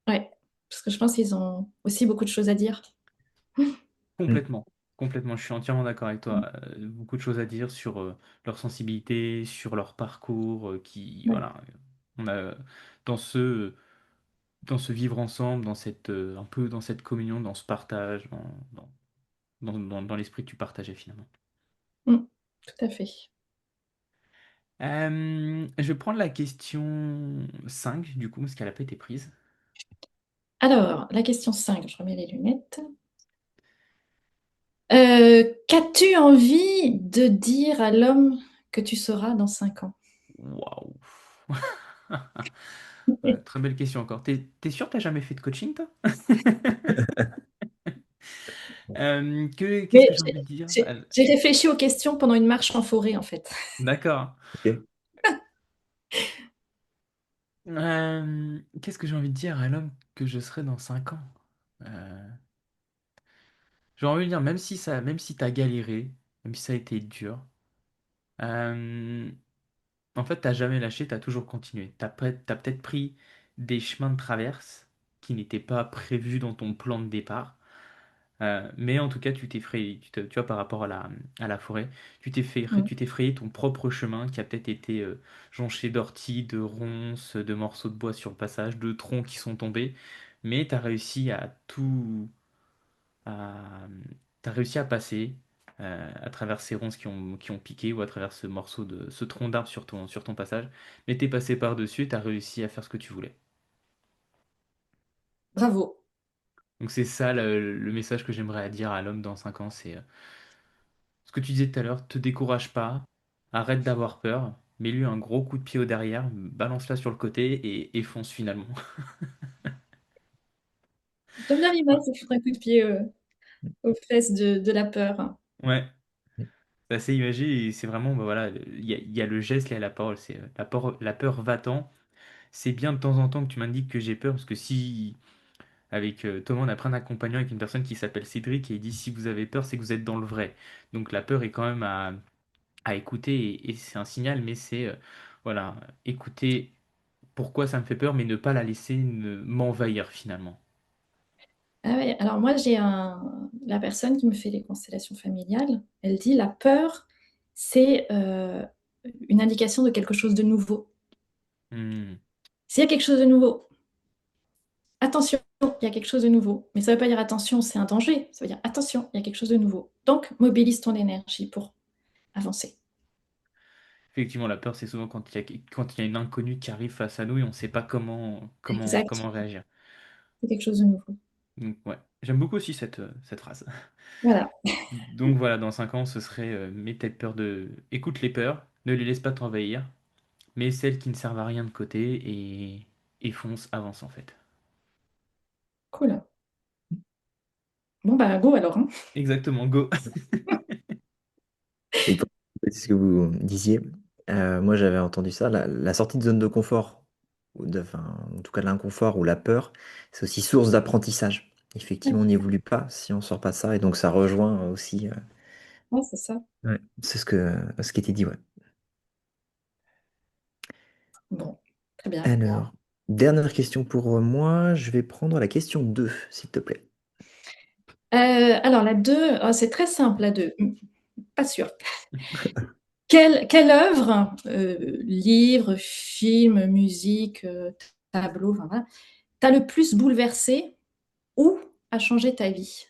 Ouais, parce que je pense qu'ils ont aussi beaucoup de choses à dire. mm, Complètement, complètement, je suis entièrement d'accord avec toi. Beaucoup de choses à dire sur leur sensibilité, sur leur parcours, Ouais. voilà, on a dans ce, dans ce vivre ensemble, un peu dans cette communion, dans ce partage, dans l'esprit que tu partageais finalement. Mm, tout à fait. Je vais prendre la question 5 du coup, parce qu'elle n'a pas été prise. Alors, la question 5, je remets les lunettes. Qu'as-tu envie de dire à l'homme que tu seras dans 5 ans? Waouh! Très belle question encore. T'es sûr que t'as jamais fait de coaching, toi? Qu'est-ce Mais que j'ai envie de dire? j'ai réfléchi aux questions pendant une marche en forêt, en fait. D'accord. ok. Qu'est-ce que j'ai envie de dire à l'homme que je serai dans 5 ans? Euh, j'ai envie de dire, même si t'as galéré, même si ça a été dur, euh, en fait, t'as jamais lâché, t'as toujours continué. T'as peut-être pris des chemins de traverse qui n'étaient pas prévus dans ton plan de départ. Mais en tout cas, tu t'es frayé, tu vois, par rapport à la forêt, Mm. tu t'es frayé ton propre chemin qui a peut-être été jonché d'orties, de ronces, de morceaux de bois sur le passage, de troncs qui sont tombés, mais à, t'as réussi à passer à travers ces ronces qui ont piqué ou à travers ce tronc d'arbre sur ton passage, mais t'es passé par-dessus, t'as réussi à faire ce que tu voulais. Bravo. Donc c'est ça le message que j'aimerais dire à l'homme dans 5 ans, c'est ce que tu disais tout à l'heure, te décourage pas, arrête d'avoir peur, mets-lui un gros coup de pied au derrière, balance-la sur le côté et fonce finalement. J'aime bien l'image Ouais, de foutre un coup de pied aux fesses de la peur. ouais, c'est assez imagé et c'est vraiment, bah voilà, il y a le geste, il y a la parole. C'est la peur va-t'en. C'est bien de temps en temps que tu m'indiques que j'ai peur parce que si, avec Thomas, on a pris un accompagnant avec une personne qui s'appelle Cédric et il dit si vous avez peur, c'est que vous êtes dans le vrai. Donc la peur est quand même à écouter et c'est un signal, mais c'est voilà, écouter pourquoi ça me fait peur, mais ne pas la laisser m'envahir finalement. Ah ouais, alors moi, la personne qui me fait les constellations familiales, elle dit la peur, c'est une indication de quelque chose de nouveau. Hmm. S'il y a quelque chose de nouveau, attention, il y a quelque chose de nouveau. Mais ça ne veut pas dire attention, c'est un danger. Ça veut dire attention, il y a quelque chose de nouveau. Donc, mobilise ton énergie pour avancer. Effectivement, la peur, c'est souvent quand il y a une inconnue qui arrive face à nous et on ne sait pas Exact, comment réagir. c'est quelque chose de nouveau. Donc, ouais, j'aime beaucoup aussi cette phrase. Voilà, Donc voilà, dans 5 ans, ce serait mets peut-être peur de. Écoute les peurs, ne les laisse pas t'envahir, mets celles qui ne servent à rien de côté et fonce, avance en fait. cool. Bon, bah, go alors, hein. Exactement, go. Et pour c'est ce que vous disiez, moi j'avais entendu ça, la sortie de zone de confort, enfin, en tout cas de l'inconfort ou la peur, c'est aussi source d'apprentissage. Ouais, Effectivement, on n'y évolue pas si on sort pas de ça, et donc ça rejoint aussi. ouais, c'est ça. Ouais, c'est ce qui était dit, ouais. Bon, très bien. Alors, dernière question pour moi, je vais prendre la question 2 s'il te plaît. Alors, la 2, c'est très simple, la 2. Pas sûr. Quelle œuvre, livre, film, musique, tableau, enfin, voilà, t'a le plus bouleversé ou a changé ta vie?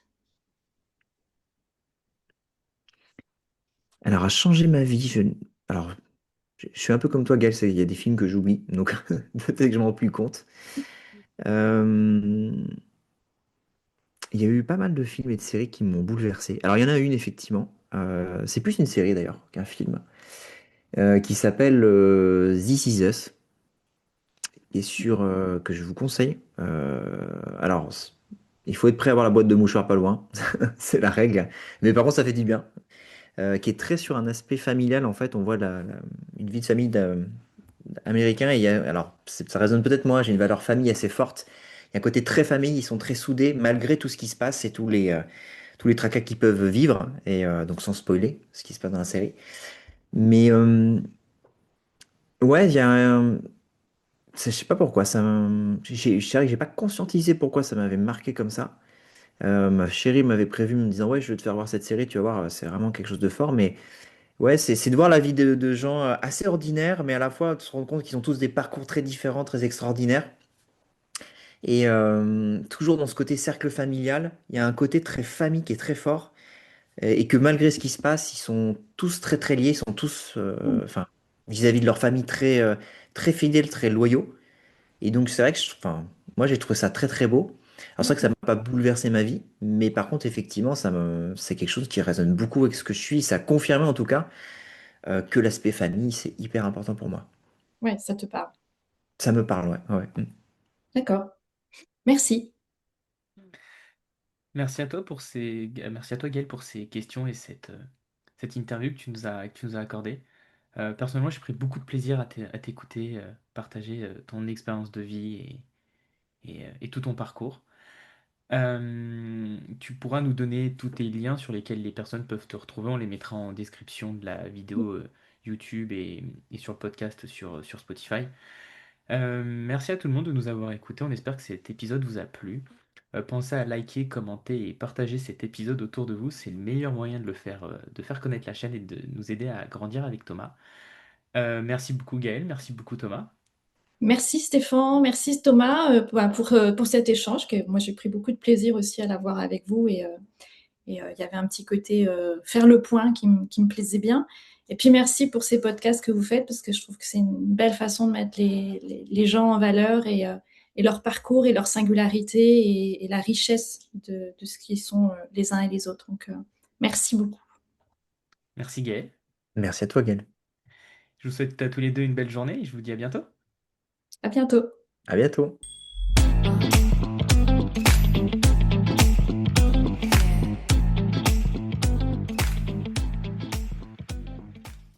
Alors, à changer ma vie, alors, je suis un peu comme toi, Gaël, il y a des films que j'oublie, donc peut-être que je m'en rends plus compte. Euh, Il y a eu pas mal de films et de séries qui m'ont bouleversé. Alors, il y en a une, effectivement. C'est plus une série d'ailleurs qu'un film, qui s'appelle This Is Us, et que je vous conseille. Alors, il faut être prêt à avoir la boîte de mouchoirs pas loin, c'est la règle. Mais par contre, ça fait du bien. Qui est très sur un aspect familial. En fait, on voit une vie de famille américain. Et alors, ça résonne peut-être moi, j'ai une valeur famille assez forte. Il y a un côté très famille, ils sont très soudés malgré tout ce qui se passe et tous les tracas qu'ils peuvent vivre. Et donc, sans spoiler ce qui se passe dans la série. Mais ouais, je sais pas pourquoi. C'est vrai que j'ai pas conscientisé pourquoi ça m'avait marqué comme ça. Ma chérie m'avait prévu me disant, ouais, je vais te faire voir cette série, tu vas voir, c'est vraiment quelque chose de fort. Mais ouais, c'est de voir la vie de gens assez ordinaires, mais à la fois de se rendre compte qu'ils ont tous des parcours très différents, très extraordinaires. Et toujours dans ce côté cercle familial, il y a un côté très famille qui est très fort. Et que malgré ce qui se passe, ils sont tous très très liés, ils sont tous, enfin, vis-à-vis de leur famille très fidèles, très loyaux. Et donc c'est vrai que, enfin, moi j'ai trouvé ça très très beau. Alors c'est vrai que ça m'a pas bouleversé ma vie, mais par contre effectivement c'est quelque chose qui résonne beaucoup avec ce que je suis. Ça a confirmé en tout cas que l'aspect famille c'est hyper important pour moi. Ouais, ça te parle. Ça me parle, ouais. Ouais. D'accord. Merci. Merci à toi Gaël pour ces questions et cette interview que tu nous as accordée. Personnellement, j'ai pris beaucoup de plaisir à t'écouter, partager ton expérience de vie et tout ton parcours. Tu pourras nous donner tous tes liens sur lesquels les personnes peuvent te retrouver. On les mettra en description de la vidéo YouTube et sur le podcast sur Spotify. Merci à tout le monde de nous avoir écoutés. On espère que cet épisode vous a plu. Pensez à liker, commenter et partager cet épisode autour de vous. C'est le meilleur moyen de faire connaître la chaîne et de nous aider à grandir avec Thomas. Merci beaucoup Gaël, merci beaucoup Thomas. Merci Stéphane, merci Thomas pour cet échange que moi j'ai pris beaucoup de plaisir aussi à l'avoir avec vous et il y avait un petit côté faire le point qui me plaisait bien. Et puis merci pour ces podcasts que vous faites parce que je trouve que c'est une belle façon de mettre les gens en valeur et leur parcours et leur singularité et la richesse de ce qu'ils sont les uns et les autres. Donc merci beaucoup. Merci Gaël. Merci à toi, Gaël. Je vous souhaite à tous les deux une belle journée et je vous dis à bientôt. À bientôt. À bientôt.